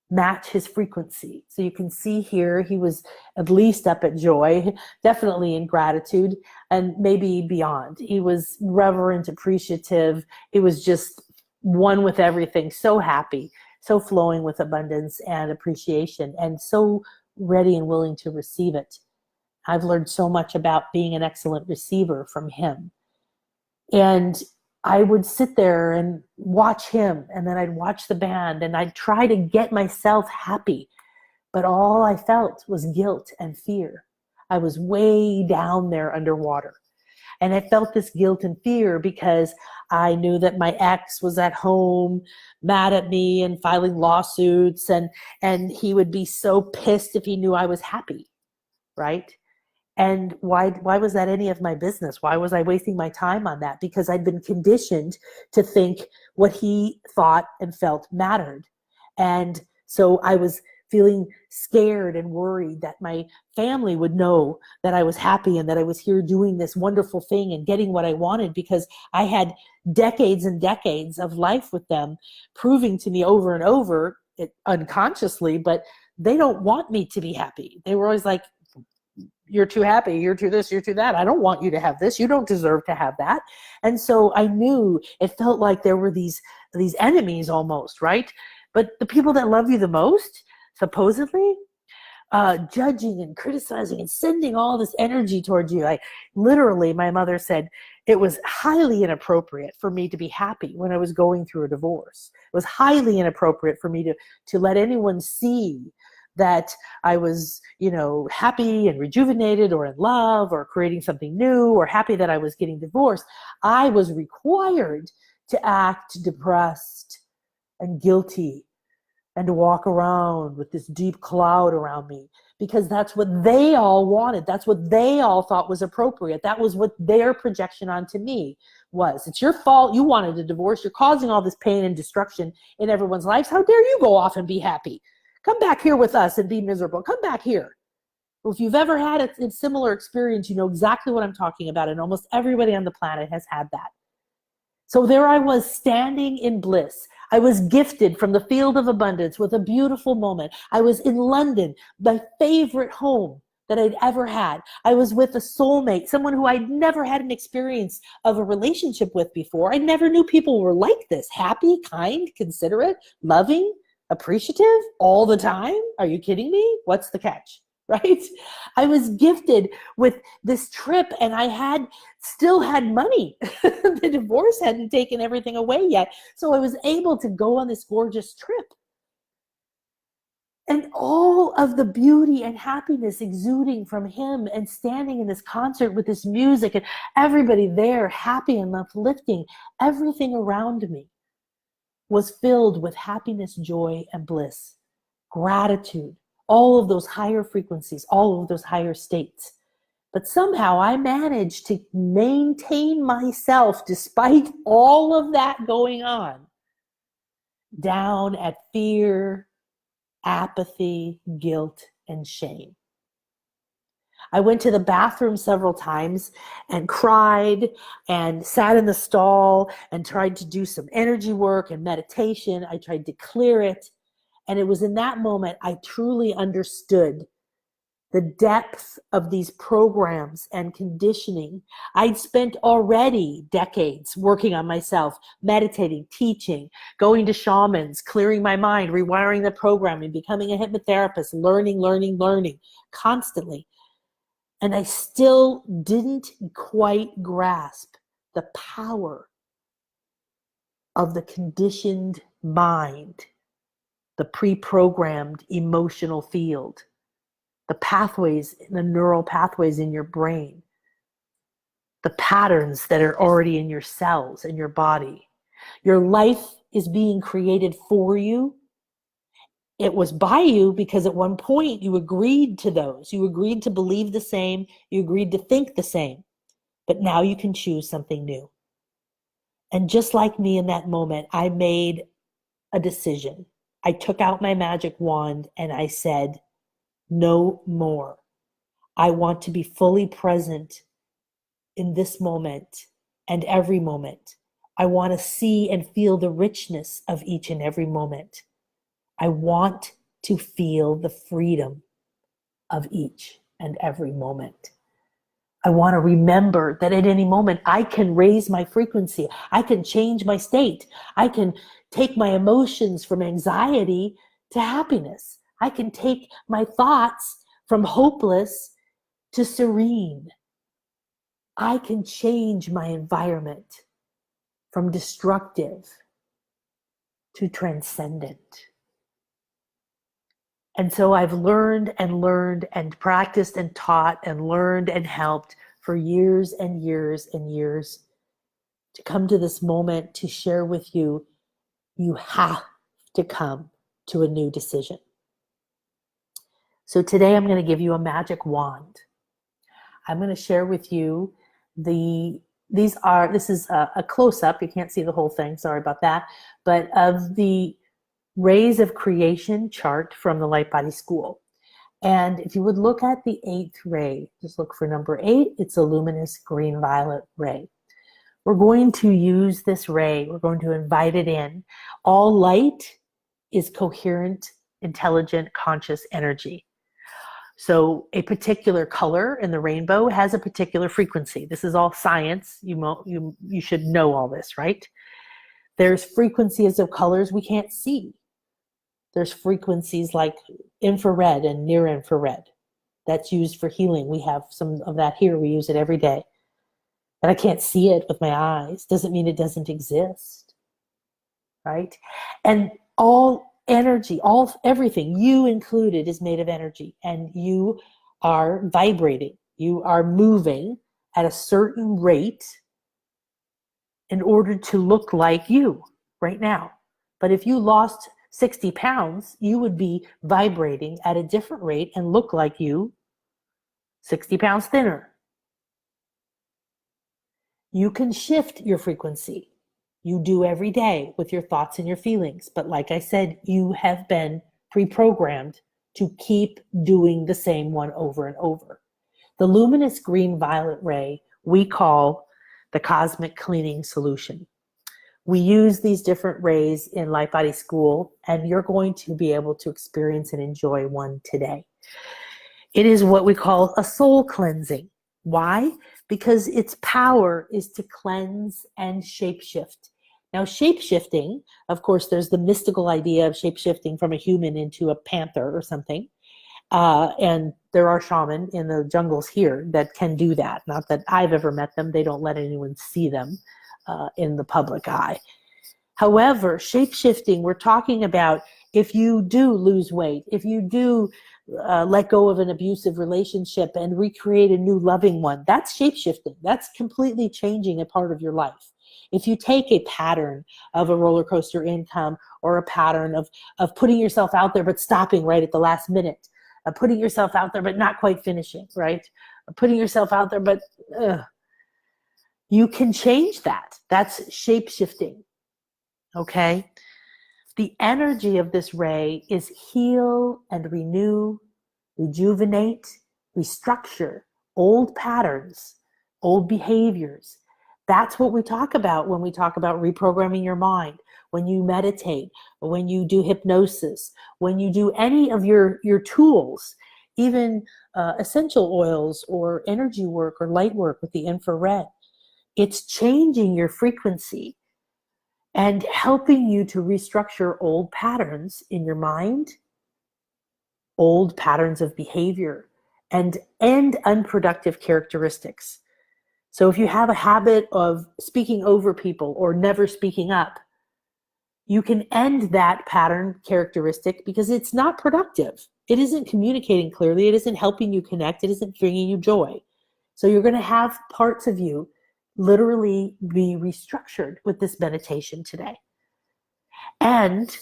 match his frequency. So you can see here, he was at least up at joy, definitely in gratitude, and maybe beyond. He was reverent, appreciative. It was just one with everything, so happy, so flowing with abundance and appreciation, and so ready and willing to receive it. I've learned so much about being an excellent receiver from him. And I would sit there and watch him, and then I'd watch the band, and I'd try to get myself happy. But all I felt was guilt and fear. I was way down there underwater. And I felt this guilt and fear because I knew that my ex was at home mad at me and filing lawsuits, and he would be so pissed if he knew I was happy, right? And why was that any of my business? Why was I wasting my time on that? Because I'd been conditioned to think what he thought and felt mattered. And so I was feeling scared and worried that my family would know that I was happy and that I was here doing this wonderful thing and getting what I wanted, because I had decades and decades of life with them proving to me over and over, unconsciously, but they don't want me to be happy. They were always like, you're too happy, you're too this, you're too that. I don't want you to have this. You don't deserve to have that. And so I knew it felt like there were these enemies almost, right? But the people that love you the most, supposedly, judging and criticizing and sending all this energy towards you. Literally, my mother said it was highly inappropriate for me to be happy when I was going through a divorce. It was highly inappropriate for me to let anyone see that I was, happy and rejuvenated or in love or creating something new or happy that I was getting divorced. I was required to act depressed and guilty and to walk around with this deep cloud around me, because that's what they all wanted. That's what they all thought was appropriate. That was what their projection onto me was. It's your fault. You wanted a divorce. You're causing all this pain and destruction in everyone's lives. How dare you go off and be happy? Come back here with us and be miserable. Come back here. Well, if you've ever had a similar experience, you know exactly what I'm talking about. And almost everybody on the planet has had that. So there I was, standing in bliss. I was gifted from the field of abundance with a beautiful moment. I was in London, my favorite home that I'd ever had. I was with a soulmate, someone who I'd never had an experience of a relationship with before. I never knew people were like this: happy, kind, considerate, loving, appreciative all the time. Are you kidding me? What's the catch? Right? I was gifted with this trip, and I still had money. The divorce hadn't taken everything away yet. So I was able to go on this gorgeous trip. And all of the beauty and happiness exuding from him, and standing in this concert with this music and everybody there happy and uplifting, everything around me was filled with happiness, joy, and bliss, gratitude, all of those higher frequencies, all of those higher states. But somehow I managed to maintain myself, despite all of that going on, down at fear, apathy, guilt, and shame. I went to the bathroom several times and cried and sat in the stall and tried to do some energy work and meditation. I tried to clear it. And it was in that moment I truly understood the depth of these programs and conditioning. I'd spent already decades working on myself, meditating, teaching, going to shamans, clearing my mind, rewiring the programming, becoming a hypnotherapist, learning constantly. And I still didn't quite grasp the power of the conditioned mind, the pre-programmed emotional field, the pathways, the neural pathways in your brain, the patterns that are already in your cells, in your body. Your life is being created for you. It was by you because at one point you agreed to those. You agreed to believe the same. You agreed to think the same. But now you can choose something new. And just like me in that moment, I made a decision. I took out my magic wand and I said, no more. I want to be fully present in this moment and every moment. I want to see and feel the richness of each and every moment. I want to feel the freedom of each and every moment. I want to remember that at any moment I can raise my frequency. I can change my state. I can take my emotions from anxiety to happiness. I can take my thoughts from hopeless to serene. I can change my environment from destructive to transcendent. And so I've learned and practiced and taught and learned and helped for years and years and years to come to this moment to share with you. You have to come to a new decision. So today I'm going to give you a magic wand. I'm going to share with you this is a close-up. You can't see the whole thing, sorry about that, but of the Rays of Creation chart from the Light Body School. And if you would look at the 8th ray, just look for number 8, it's a luminous green-violet ray. We're going to use this ray, we're going to invite it in. All light is coherent, intelligent, conscious energy. So a particular color in the rainbow has a particular frequency. This is all science. You should know all this, right? There's frequencies of colors we can't see. There's frequencies like infrared and near infrared. That's used for healing. We have some of that here. We use it every day. And I can't see it with my eyes. Doesn't mean it doesn't exist, right? And all energy, everything, you included, is made of energy. And you are vibrating. You are moving at a certain rate in order to look like you right now. But if you lost 60 pounds, you would be vibrating at a different rate and look like you 60 pounds thinner. You can shift your frequency. You do every day with your thoughts and your feelings. But like I said, you have been pre-programmed to keep doing the same one over and over. The luminous green-violet ray we call the cosmic cleaning solution. We use these different rays in Light Body School, and you're going to be able to experience and enjoy one today. It is what we call a soul cleansing. Why? Because its power is to cleanse and shapeshift. Now, shapeshifting, of course, there's the mystical idea of shapeshifting from a human into a panther or something. And there are shamans in the jungles here that can do that. Not that I've ever met them. They don't let anyone see them in the public eye. However, shape-shifting, we're talking about if you do lose weight, if you do let go of an abusive relationship and recreate a new loving one, that's shape-shifting. That's completely changing a part of your life. If you take a pattern of a roller coaster income or a pattern of putting yourself out there but stopping right at the last minute, putting yourself out there but not quite finishing, right? Putting yourself out there but you can change that. That's shape-shifting, okay? The energy of this ray is heal and renew, rejuvenate, restructure old patterns, old behaviors. That's what we talk about when we talk about reprogramming your mind, when you meditate, when you do hypnosis, when you do any of your tools, even essential oils or energy work or light work with the infrared. It's changing your frequency and helping you to restructure old patterns in your mind, old patterns of behavior, and unproductive characteristics. So if you have a habit of speaking over people or never speaking up, you can end that pattern characteristic because it's not productive. It isn't communicating clearly. It isn't helping you connect. It isn't bringing you joy. So you're going to have parts of you literally be restructured with this meditation today. And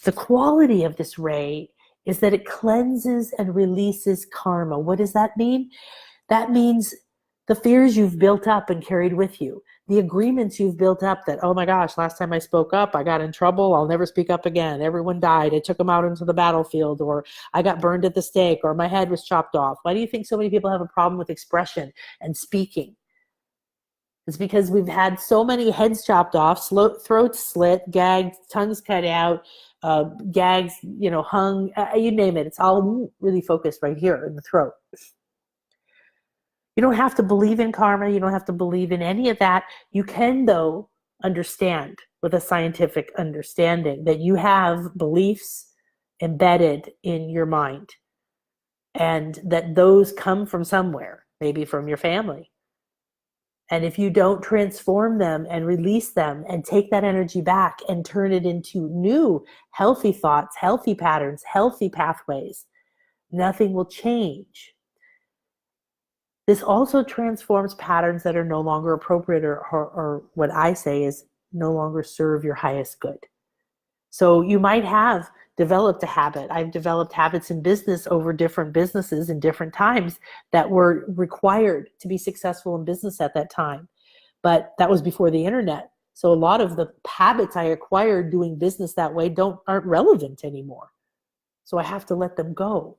the quality of this ray is that it cleanses and releases karma. What does that mean? That means the fears you've built up and carried with you, the agreements you've built up that, oh my gosh, last time I spoke up, I got in trouble, I'll never speak up again. Everyone died, I took them out into the battlefield, or I got burned at the stake, or my head was chopped off. Why do you think so many people have a problem with expression and speaking? It's because we've had so many heads chopped off, throats slit, gagged, tongues cut out, gags, hung, you name it. It's all really focused right here in the throat. You don't have to believe in karma. You don't have to believe in any of that. You can, though, understand with a scientific understanding that you have beliefs embedded in your mind and that those come from somewhere, maybe from your family. And if you don't transform them and release them and take that energy back and turn it into new healthy thoughts, healthy patterns, healthy pathways, nothing will change. This also transforms patterns that are no longer appropriate or what I say is no longer serve your highest good. So you might have developed a habit. I've developed habits in business over different businesses in different times that were required to be successful in business at that time. But that was before the internet. So a lot of the habits I acquired doing business that way aren't relevant anymore. So I have to let them go.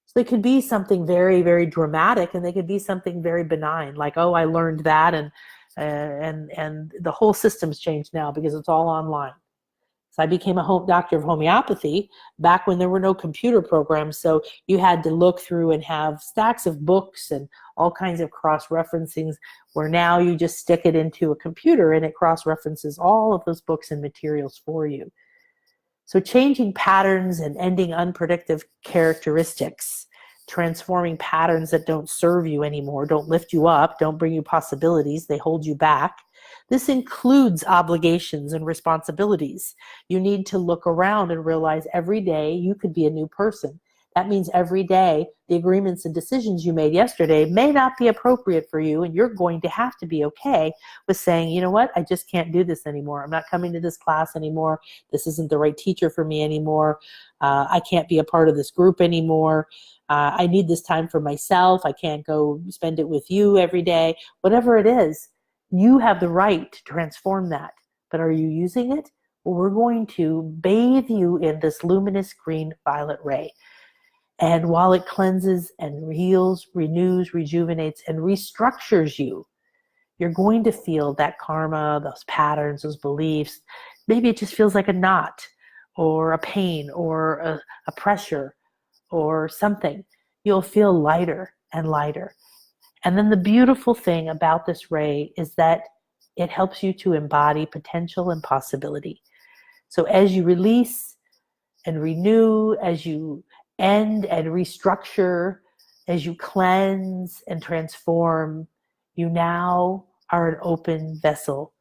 So they could be something very, very dramatic, and they could be something very benign, like, oh, I learned that, and the whole system's changed now because it's all online. So I became a doctor of homeopathy back when there were no computer programs. So you had to look through and have stacks of books and all kinds of cross-referencings, where now you just stick it into a computer and it cross-references all of those books and materials for you. So changing patterns and ending unpredictable characteristics, transforming patterns that don't serve you anymore, don't lift you up, don't bring you possibilities, they hold you back. This includes obligations and responsibilities. You need to look around and realize every day you could be a new person. That means every day the agreements and decisions you made yesterday may not be appropriate for you, and you're going to have to be okay with saying, you know what, I just can't do this anymore. I'm not coming to this class anymore. This isn't the right teacher for me anymore. I can't be a part of this group anymore. I need this time for myself. I can't go spend it with you every day. Whatever it is, you have the right to transform that. But are you using it? Well, we're going to bathe you in this luminous green violet ray. And while it cleanses and heals, renews, rejuvenates, and restructures you, you're going to feel that karma, those patterns, those beliefs. Maybe it just feels like a knot or a pain or a pressure or something. You'll feel lighter and lighter. And then the beautiful thing about this ray is that it helps you to embody potential and possibility. So as you release and renew, as you end and restructure, as you cleanse and transform, you now are an open vessel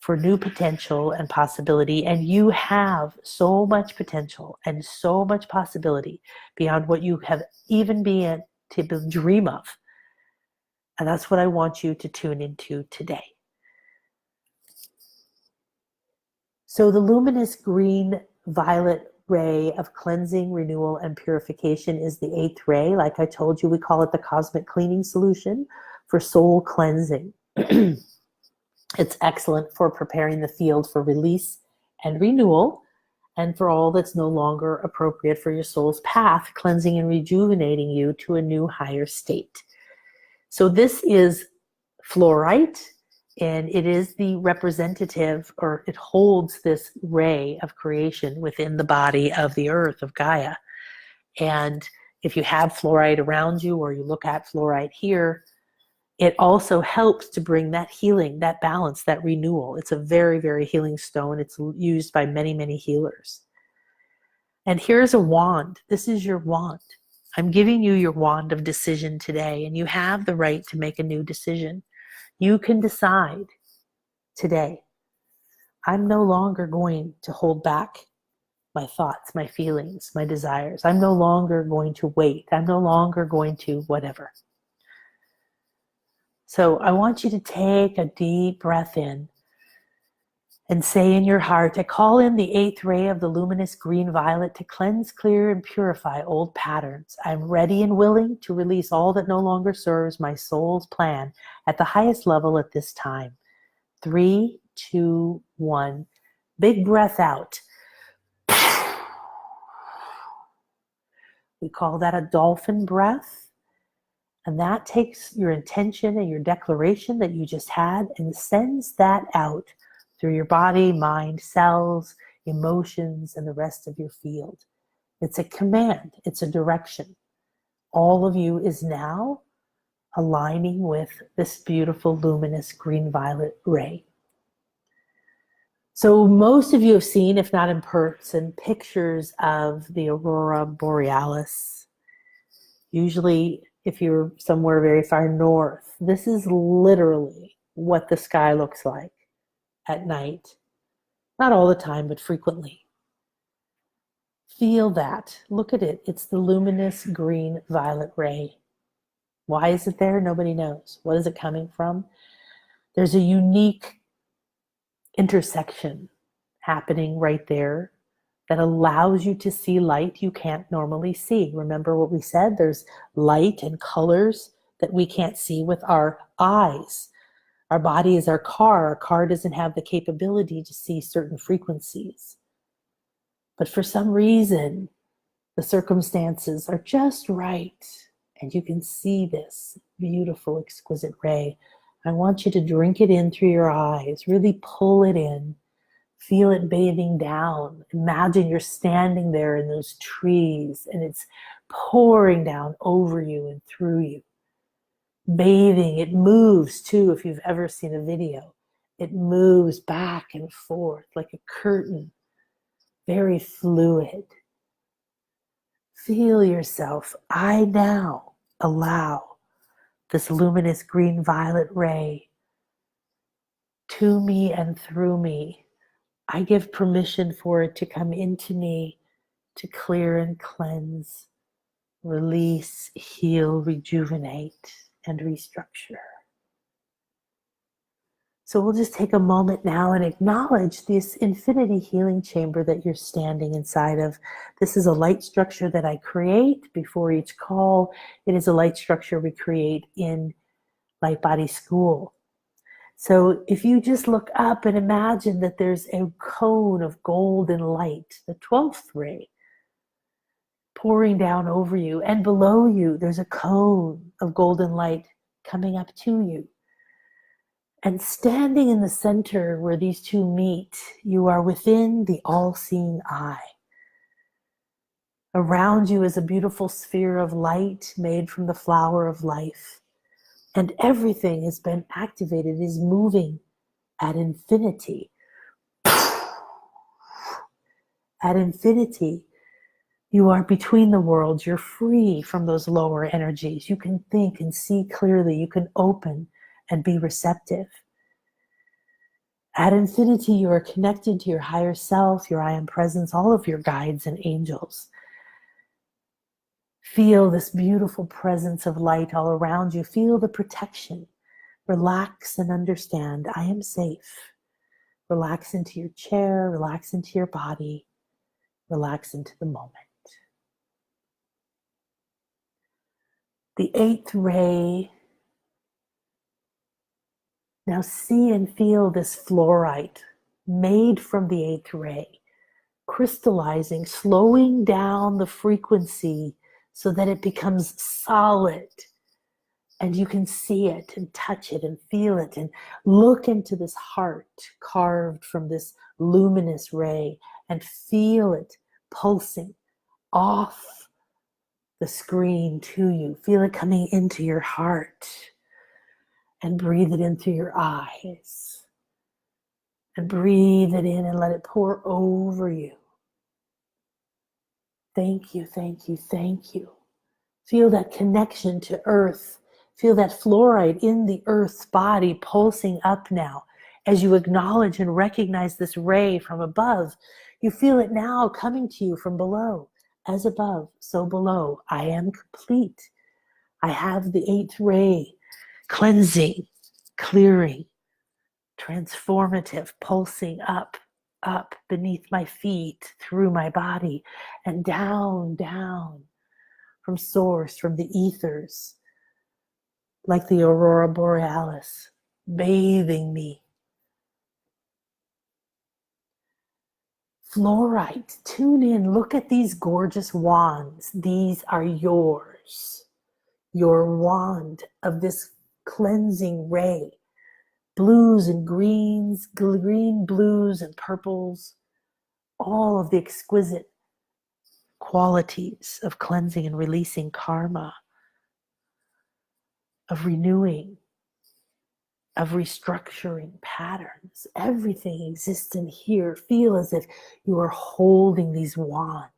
for new potential and possibility. And you have so much potential and so much possibility beyond what you have even been to dream of. And that's what I want you to tune into today. So the luminous green violet ray of cleansing, renewal, and purification is the 8th ray. Like I told you, we call it the cosmic cleaning solution for soul cleansing. It's excellent for preparing the field for release and renewal, and for all that's no longer appropriate for your soul's path, cleansing and rejuvenating you to a new higher state. So this is fluorite, and it is the representative, or it holds this ray of creation within the body of the earth, of Gaia. And if you have fluorite around you, or you look at fluorite here, it also helps to bring that healing, that balance, that renewal. It's a very, very healing stone. It's used by many, many healers. And here's a wand. This is your wand. I'm giving you your wand of decision today, and you have the right to make a new decision. You can decide today, I'm no longer going to hold back my thoughts, my feelings, my desires. I'm no longer going to wait. I'm no longer going to whatever. So I want you to take a deep breath in and say in your heart, I call in the 8th ray of the luminous green violet to cleanse, clear, and purify old patterns. I'm ready and willing to release all that no longer serves my soul's plan at the highest level at this time. 3, 2, 1. Big breath out. We call that a dolphin breath. And that takes your intention and your declaration that you just had and sends that out through your body, mind, cells, emotions, and the rest of your field. It's a command. It's a direction. All of you is now aligning with this beautiful, luminous green-violet ray. So most of you have seen, if not in person, pictures of the aurora borealis. Usually, if you're somewhere very far north, this is literally what the sky looks like at night. Not all the time, but frequently. Feel that. Look at it. It's the luminous green violet ray. Why is it there? Nobody knows. What is it coming from? There's a unique intersection happening right there that allows you to see light you can't normally see. Remember what we said? There's light and colors that we can't see with our eyes. Our body is our car. Our car doesn't have the capability to see certain frequencies. But for some reason, the circumstances are just right, and you can see this beautiful, exquisite ray. I want you to drink it in through your eyes, really pull it in, feel it bathing down. Imagine you're standing there in those trees, and it's pouring down over you and through you. Bathing, it moves too, if you've ever seen a video. It moves back and forth like a curtain, very fluid. Feel yourself. I now allow this luminous green-violet ray to me and through me. I give permission for it to come into me to clear and cleanse, release, heal, rejuvenate, and restructure. So we'll just take a moment now and acknowledge this infinity healing chamber that you're standing inside of. This is a light structure that I create before each call. It is a light structure we create in Light Body School. So if you just look up and imagine that there's a cone of golden light, the 12th ray, pouring down over you, and below you there's a cone of golden light coming up to you. And standing in the center where these two meet, you are within the all-seeing eye. Around you is a beautiful sphere of light made from the flower of life. And everything has been activated, is moving at infinity. At infinity, you are between the worlds. You're free from those lower energies. You can think and see clearly. You can open and be receptive. At infinity, you are connected to your higher self, your I Am Presence, all of your guides and angels. Feel this beautiful presence of light all around you. Feel the protection. Relax and understand, I am safe. Relax into your chair, relax into your body, relax into the moment. The 8th ray. Now see and feel this fluorite made from the 8th ray, crystallizing, slowing down the frequency so that it becomes solid. And you can see it and touch it and feel it and look into this heart carved from this luminous ray and feel it pulsing off the screen to you. Feel it coming into your heart. And breathe it in through your eyes. And breathe it in and let it pour over you. Thank you, thank you, thank you. Feel that connection to earth. Feel that fluoride in the earth's body pulsing up now. As you acknowledge and recognize this ray from above, you feel it now coming to you from below. As above, so below. I am complete. I have the 8th ray. Cleansing, clearing, transformative, pulsing up, up beneath my feet, through my body, and down, down from source, from the ethers, like the aurora borealis, bathing me. Fluorite, tune in, look at these gorgeous wands. These are yours. Your wand of this cleansing ray. Blues and greens, green, blues and purples, all of the exquisite qualities of cleansing and releasing karma, of renewing, of restructuring patterns. Everything exists in here. Feel as if you are holding these wands.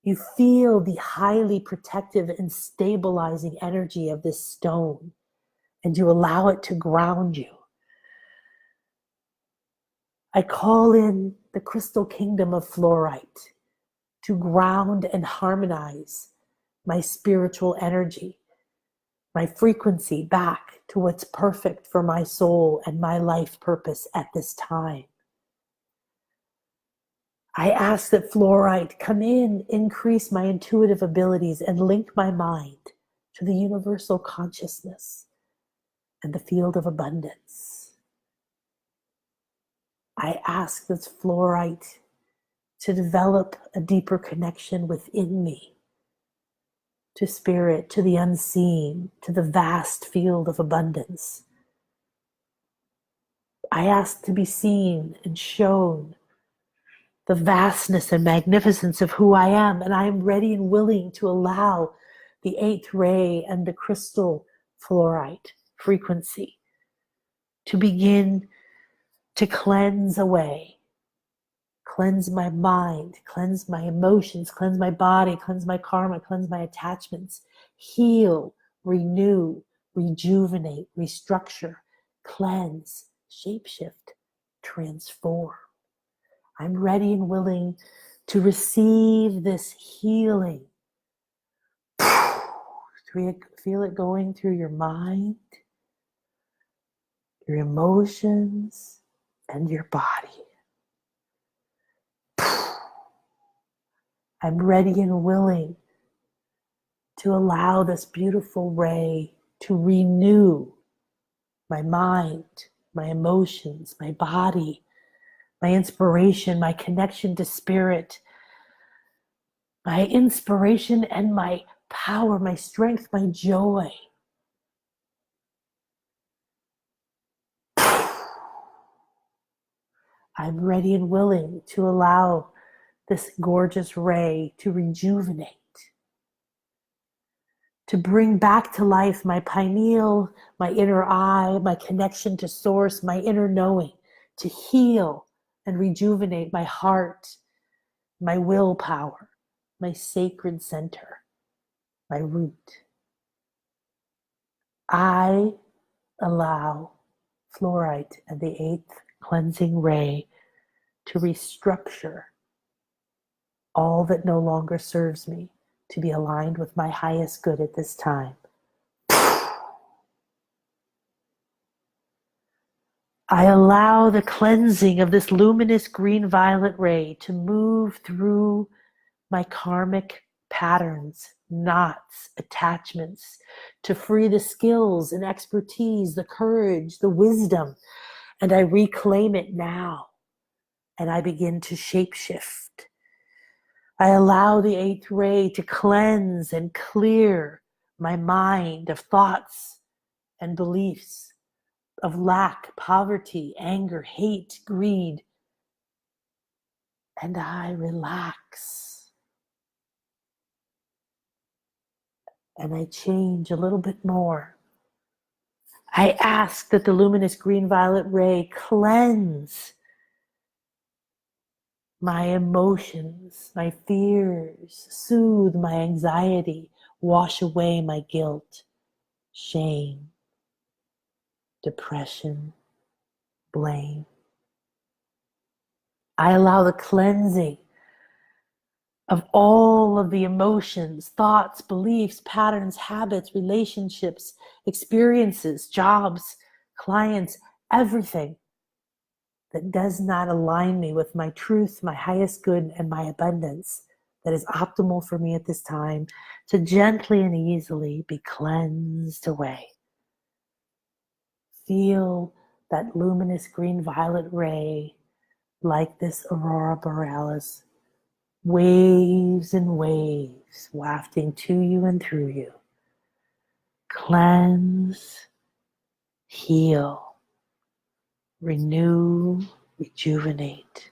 You feel the highly protective and stabilizing energy of this stone, and you allow it to ground you. I call in the crystal kingdom of fluorite to ground and harmonize my spiritual energy, my frequency back to what's perfect for my soul and my life purpose at this time. I ask that fluorite come in, increase my intuitive abilities, and link my mind to the universal consciousness and the field of abundance. I ask this fluorite to develop a deeper connection within me, to spirit, to the unseen, to the vast field of abundance. I ask to be seen and shown the vastness and magnificence of who I am, and I am ready and willing to allow the eighth ray and the crystal fluorite frequency to begin to cleanse away, cleanse my mind, cleanse my emotions, cleanse my body, cleanse my karma, cleanse my attachments, heal, renew, rejuvenate, restructure, cleanse, shapeshift, transform. I'm ready and willing to receive this healing. Feel it going through your mind, your emotions, and your body. I'm ready and willing to allow this beautiful ray to renew my mind, my emotions, my body, my inspiration, my connection to spirit, my inspiration and my power, my strength, my joy. I'm ready and willing to allow this gorgeous ray to rejuvenate, to bring back to life my pineal, my inner eye, my connection to source, my inner knowing, to heal and rejuvenate my heart, my willpower, my sacred center, my root. I allow fluorite and the eighth cleansing ray to restructure all that no longer serves me, to be aligned with my highest good at this time. I allow the cleansing of this luminous green-violet ray to move through my karmic patterns, knots, attachments, to free the skills and expertise, the courage, the wisdom, and I reclaim it now, and I begin to shapeshift. I allow the eighth ray to cleanse and clear my mind of thoughts and beliefs, of lack, poverty, anger, hate, greed, and I relax. And I change a little bit more. I ask that the luminous green-violet ray cleanse my emotions, my fears, soothe my anxiety, wash away my guilt, shame, depression, blame. I allow the cleansing of all of the emotions, thoughts, beliefs, patterns, habits, relationships, experiences, jobs, clients, everything that does not align me with my truth, my highest good, and my abundance that is optimal for me at this time, to gently and easily be cleansed away. Feel that luminous green-violet ray, like this aurora borealis, waves and waves wafting to you and through you. Cleanse, heal, renew, rejuvenate.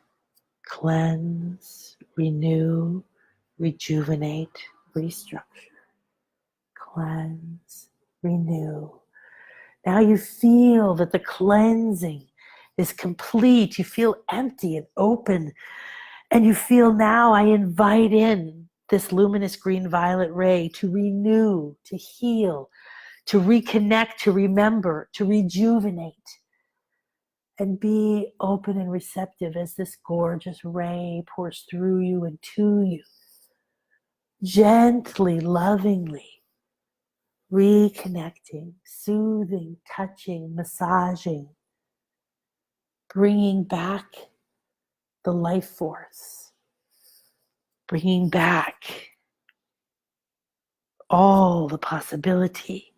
Cleanse, renew, rejuvenate, restructure. Cleanse, renew. Now you feel that the cleansing is complete. You feel empty and open. And you feel now I invite in this luminous green-violet ray to renew, to heal, to reconnect, to remember, to rejuvenate. And be open and receptive as this gorgeous ray pours through you and to you. Gently, lovingly, reconnecting, soothing, touching, massaging, bringing back the life force bringing back all the possibility,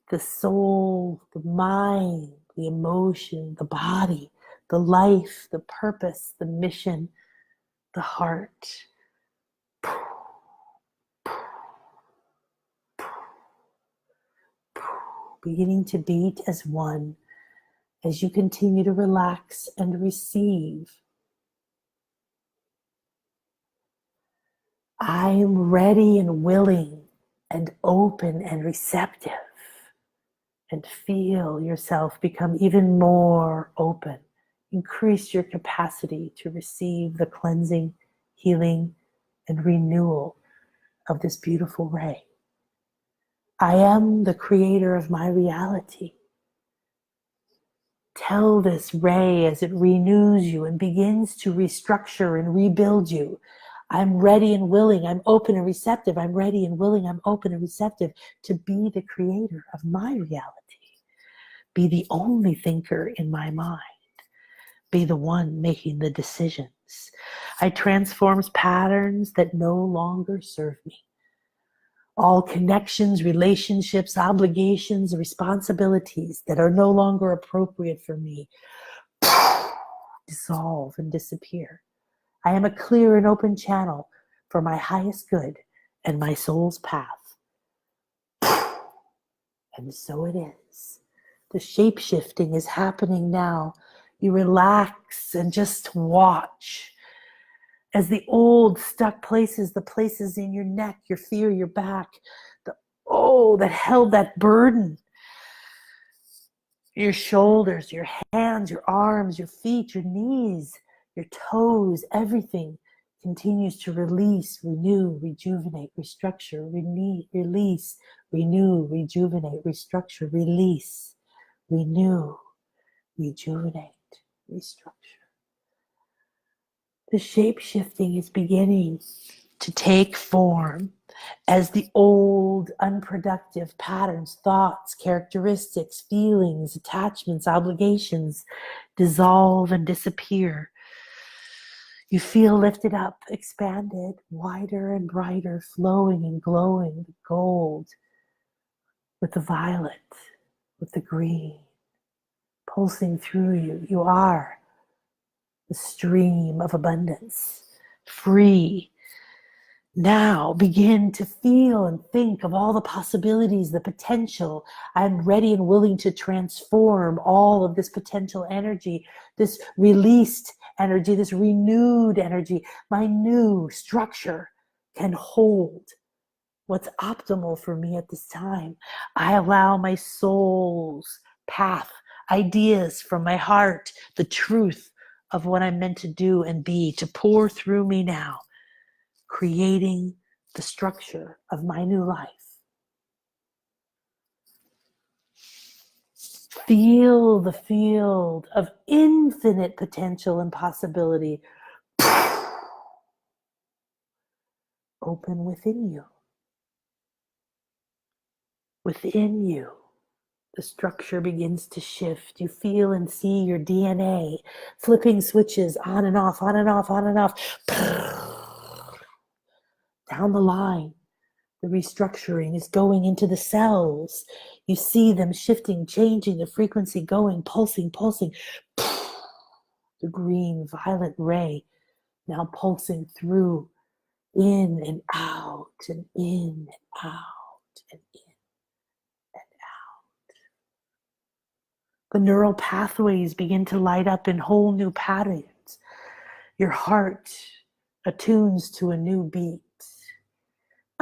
the soul, the mind, the emotion, the body, the life, the purpose, the mission, the heart. Beginning to beat as one as you continue to relax and receive. I am ready and willing and open and receptive. And feel yourself become even more open. Increase your capacity to receive the cleansing, healing, and renewal of this beautiful ray. I am the creator of my reality. Tell this ray as it renews you and begins to restructure and rebuild you. I'm ready and willing. I'm open and receptive. I'm ready and willing. I'm open and receptive to be the creator of my reality. Be the only thinker in my mind. Be the one making the decisions. I transform patterns that no longer serve me. All connections, relationships, obligations, responsibilities that are no longer appropriate for me dissolve and disappear. I am a clear and open channel for my highest good and my soul's path. And so it is. The shape-shifting is happening now. You relax and just watch as the old stuck places, the places in your neck, your fear, your back, that held that burden, your shoulders, your hands, your arms, your feet, your knees, your toes, everything continues to release, renew, rejuvenate, restructure, release, renew, rejuvenate, restructure, release, renew, rejuvenate, restructure. The shape-shifting is beginning to take form as the old unproductive patterns, thoughts, characteristics, feelings, attachments, obligations dissolve and disappear. You feel lifted up, expanded, wider and brighter, flowing and glowing with gold, with the violet, with the green, pulsing through you. You are the stream of abundance, free. Now begin to feel and think of all the possibilities, the potential. I'm ready and willing to transform all of this potential energy, this released energy, this renewed energy. My new structure can hold what's optimal for me at this time. I allow my soul's path, ideas from my heart, the truth of what I'm meant to do and be, to pour through me now, creating the structure of my new life. Feel the field of infinite potential and possibility open within you. Within you, the structure begins to shift. You feel and see your DNA flipping switches on and off, on and off, on and off. Down the line, the restructuring is going into the cells. You see them shifting, changing, the frequency going, pulsing, pulsing. The green violet ray now pulsing through, in and out, and in and out, and in and out. The neural pathways begin to light up in whole new patterns. Your heart attunes to a new beat.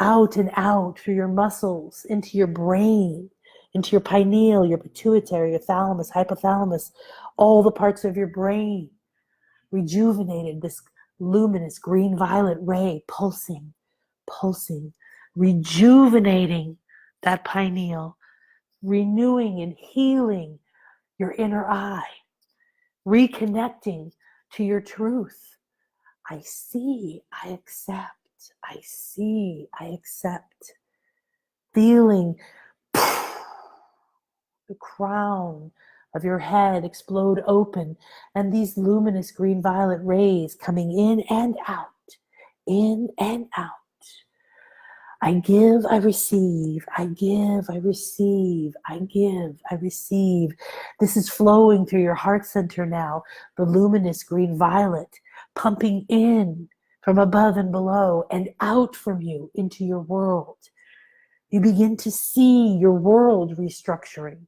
Out and out through your muscles, into your brain, into your pineal, your pituitary, your thalamus, hypothalamus, all the parts of your brain, rejuvenated, this luminous green-violet ray pulsing, pulsing, rejuvenating that pineal, renewing and healing your inner eye, reconnecting to your truth. I see, I accept. I see, I accept. Feeling the crown of your head explode open, and these luminous green-violet rays coming in and out, in and out. I give, I receive, I give, I receive, I give, I receive. This is flowing through your heart center now, the luminous green violet, pumping in from above and below and out from you into your world. You begin to see your world restructuring,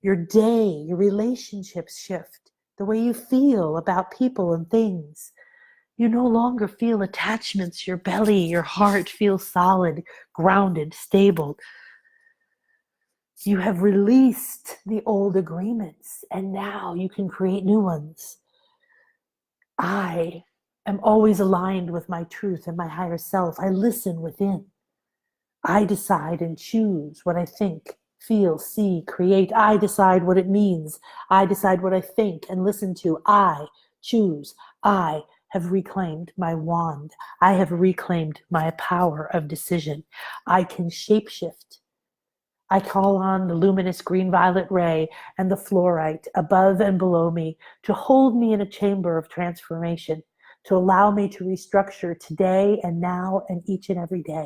your day, your relationships shift, the way you feel about people and things. You no longer feel attachments. Your belly, your heart feels solid, grounded, stable. You have released the old agreements, and now you can create new ones. I am always aligned with my truth and my higher self. I listen within. I decide and choose what I think, feel, see, create. I decide what it means. I decide what I think and listen to. I choose. I have reclaimed my wand. I have reclaimed my power of decision. I can shapeshift. I call on the luminous green violet ray and the fluorite above and below me to hold me in a chamber of transformation, to allow me to restructure today and now and each and every day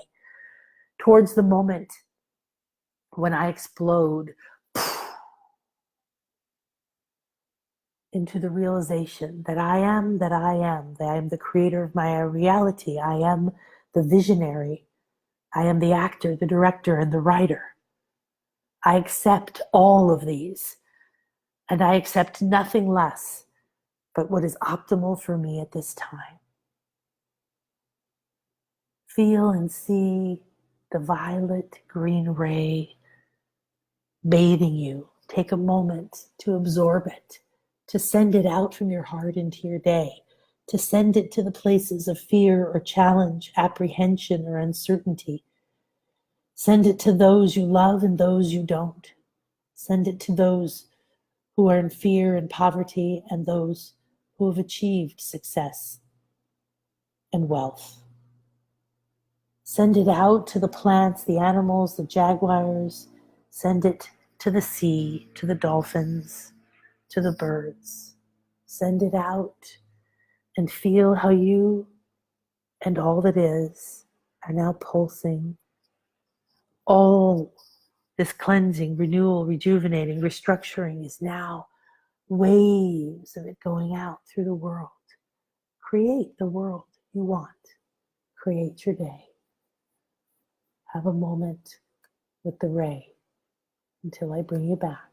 towards the moment when I explode into the realization that I am, that I am, that I am the creator of my reality. I am the visionary. I am the actor, the director, and the writer. I accept all of these, and I accept nothing less but what is optimal for me at this time. Feel and see the violet green ray bathing you. Take a moment to absorb it, to send it out from your heart into your day, to send it to the places of fear or challenge, apprehension or uncertainty. Send it to those you love and those you don't. Send it to those who are in fear and poverty and those who have achieved success and wealth. Send it out to the plants, the animals, the jaguars. Send it to the sea, to the dolphins, to the birds. Send it out and feel how you and all that is are now pulsing. All this cleansing, renewal, rejuvenating, restructuring is now waves of it going out through the world. Create the world you want. Create your day. Have a moment with the ray until I bring you back.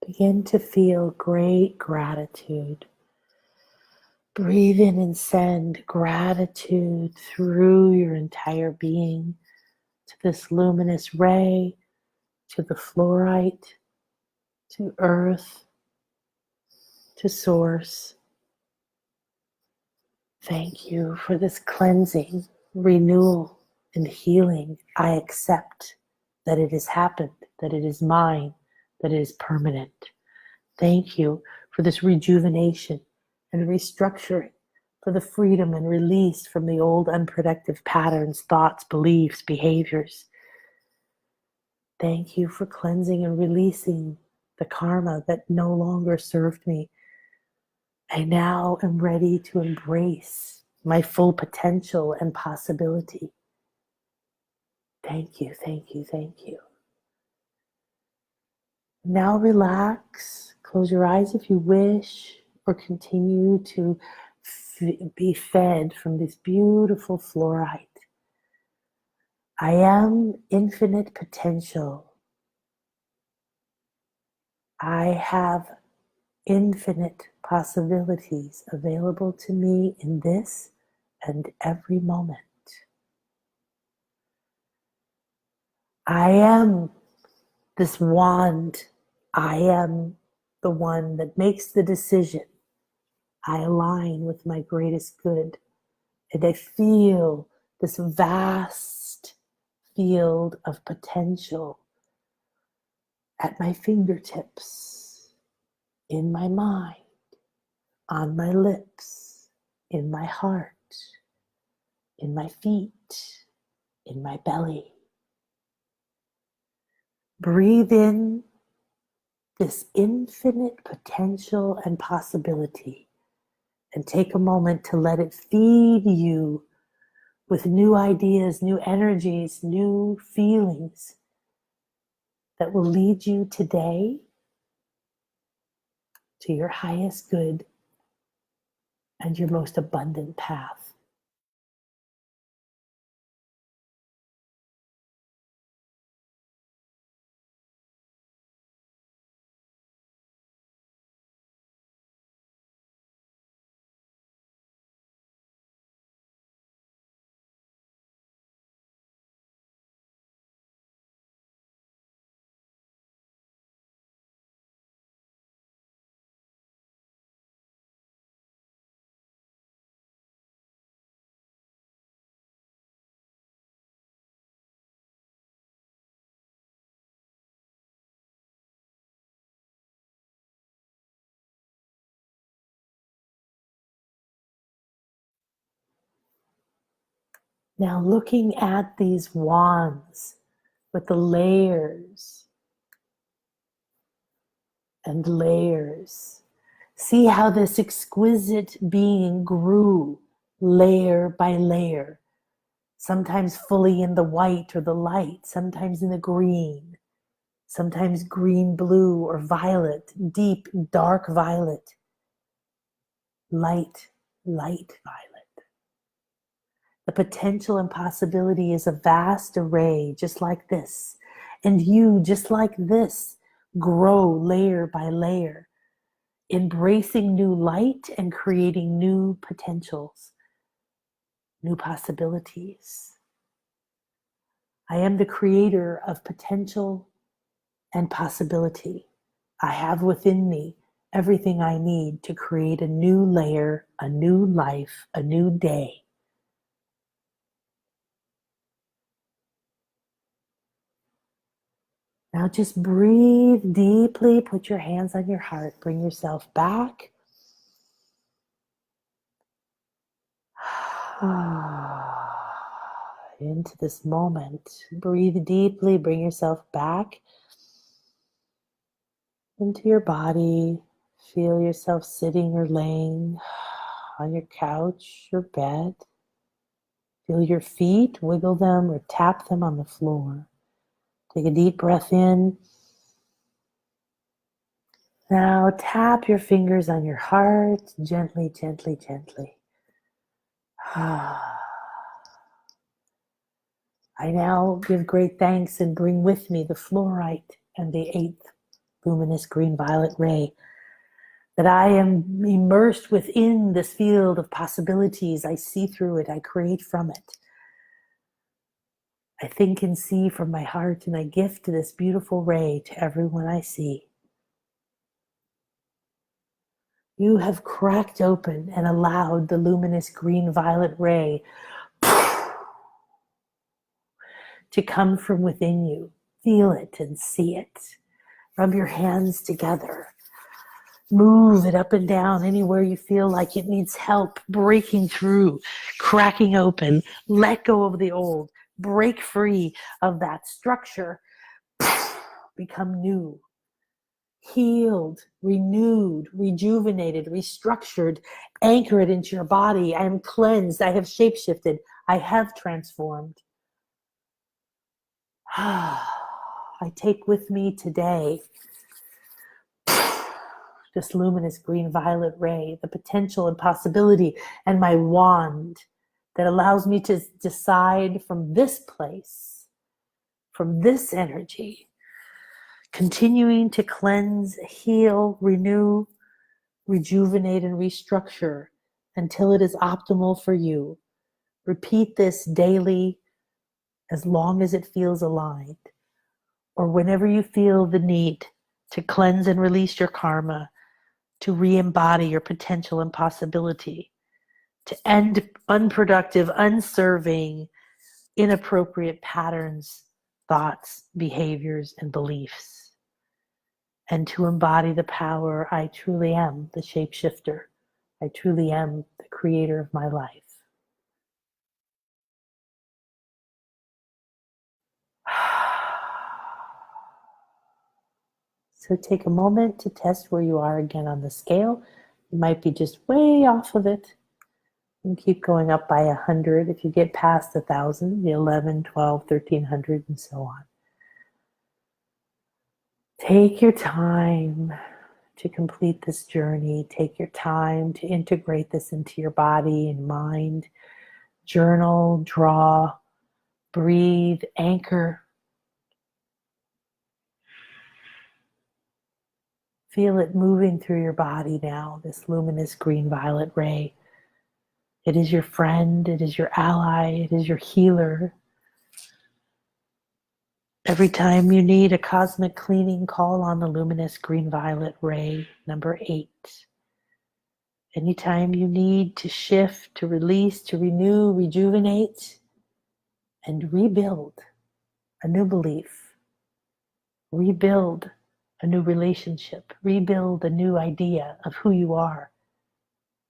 Begin to feel great gratitude. Breathe in and send gratitude through your entire being to this luminous ray, to the fluorite, to earth, to source. Thank you for this cleansing, renewal, and healing. I accept that it has happened, that it is mine, that it is permanent. Thank you for this rejuvenation and restructuring, for the freedom and release from the old unproductive patterns, thoughts, beliefs, behaviors. Thank you for cleansing and releasing the karma that no longer served me. I now am ready to embrace my full potential and possibility. Thank you, thank you, thank you. Now relax, close your eyes if you wish, or continue to be fed from this beautiful fluorite. I am infinite potential. I have infinite possibilities available to me in this and every moment. I am this wand. I am the one that makes the decision. I align with my greatest good. And I feel this vast field of potential at my fingertips, in my mind, on my lips, in my heart, in my feet, in my belly. Breathe in this infinite potential and possibility, and take a moment to let it feed you with new ideas, new energies, new feelings that will lead you today to your highest good and your most abundant path. Now looking at these wands with the layers and layers, see how this exquisite being grew layer by layer, sometimes fully in the white or the light, sometimes in the green, sometimes green, blue, or violet, deep, dark violet, light, light violet. The potential and possibility is a vast array, just like this. And you, just like this, grow layer by layer, embracing new light and creating new potentials, new possibilities. I am the creator of potential and possibility. I have within me everything I need to create a new layer, a new life, a new day. Now just breathe deeply, put your hands on your heart, bring yourself back. Into this moment. Breathe deeply, bring yourself back into your body. Feel yourself sitting or laying on your couch or bed. Feel your feet, wiggle them or tap them on the floor. Take a deep breath in. Now tap your fingers on your heart, gently, gently, gently. I now give great thanks and bring with me the fluorite and the 8th luminous green violet ray, that I am immersed within this field of possibilities. I see through it, I create from it. I think and see from my heart, and I gift this beautiful ray to everyone I see. You have cracked open and allowed the luminous green violet ray to come from within you. Feel it and see it. Rub your hands together. Move it up and down anywhere you feel like it needs help breaking through, cracking open. Let go of the old. Break free of that structure. Become new. healed, renewed, rejuvenated, restructured. Anchor it into your body. I am cleansed. I have shapeshifted. I have transformed. I take with me today this luminous green violet ray, the potential and possibility, and my wand that allows me to decide from this place, from this energy, continuing to cleanse, heal, renew, rejuvenate, and restructure until it is optimal for you. Repeat this daily as long as it feels aligned, or whenever you feel the need to cleanse and release your karma, to re-embody your potential and possibility, to end unproductive, unserving, inappropriate patterns, thoughts, behaviors, and beliefs, and to embody the power I truly am, the shapeshifter. I truly am the creator of my life. So take a moment to test where you are again on the scale. You might be just way off of it. And keep going up by 100. If you get past 1,000, the 11, 12, 1,300, and so on. Take your time to complete this journey. Take your time to integrate this into your body and mind. Journal, draw, breathe, anchor. Feel it moving through your body now, this luminous green violet ray. It is your friend, it is your ally, it is your healer. Every time you need a cosmic cleaning, call on the luminous green violet ray, number 8. Anytime you need to shift, to release, to renew, rejuvenate, and rebuild a new belief, rebuild a new relationship, rebuild a new idea of who you are,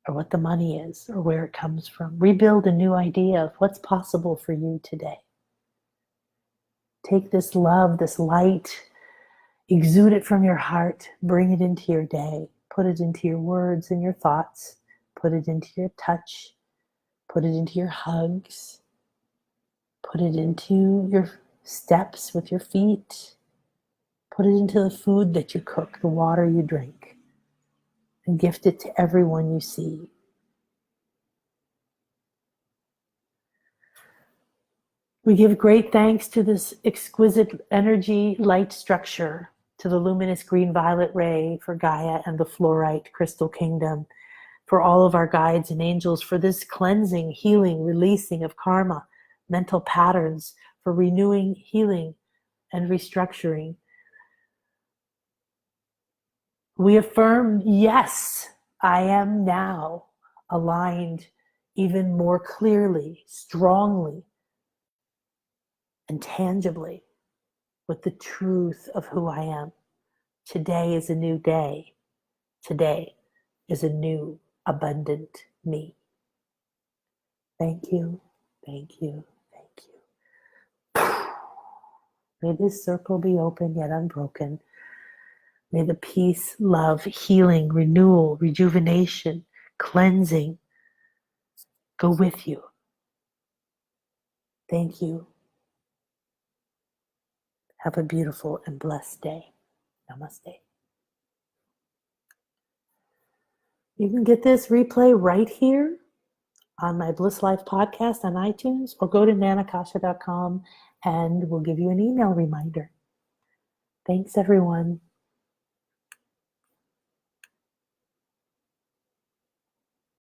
or what the money is, or where it comes from. Rebuild a new idea of what's possible for you today. Take this love, this light, exude it from your heart, bring it into your day, put it into your words and your thoughts, put it into your touch, put it into your hugs, put it into your steps with your feet, put it into the food that you cook, the water you drink, and gift it to everyone you see. We give great thanks to this exquisite energy light structure, to the luminous green violet ray, for Gaia and the fluorite crystal kingdom, for all of our guides and angels, for this cleansing, healing, releasing of karma, mental patterns, for renewing, healing, and restructuring. We affirm, yes, I am now aligned even more clearly, strongly, and tangibly with the truth of who I am. Today is a new day. Today is a new, abundant me. Thank you, thank you, thank you. May this circle be open yet unbroken. May the peace, love, healing, renewal, rejuvenation, cleansing go with you. Thank you. Have a beautiful and blessed day. Namaste. You can get this replay right here on my Bliss Life podcast on iTunes, or go to nanakasha.com and we'll give you an email reminder. Thanks, everyone.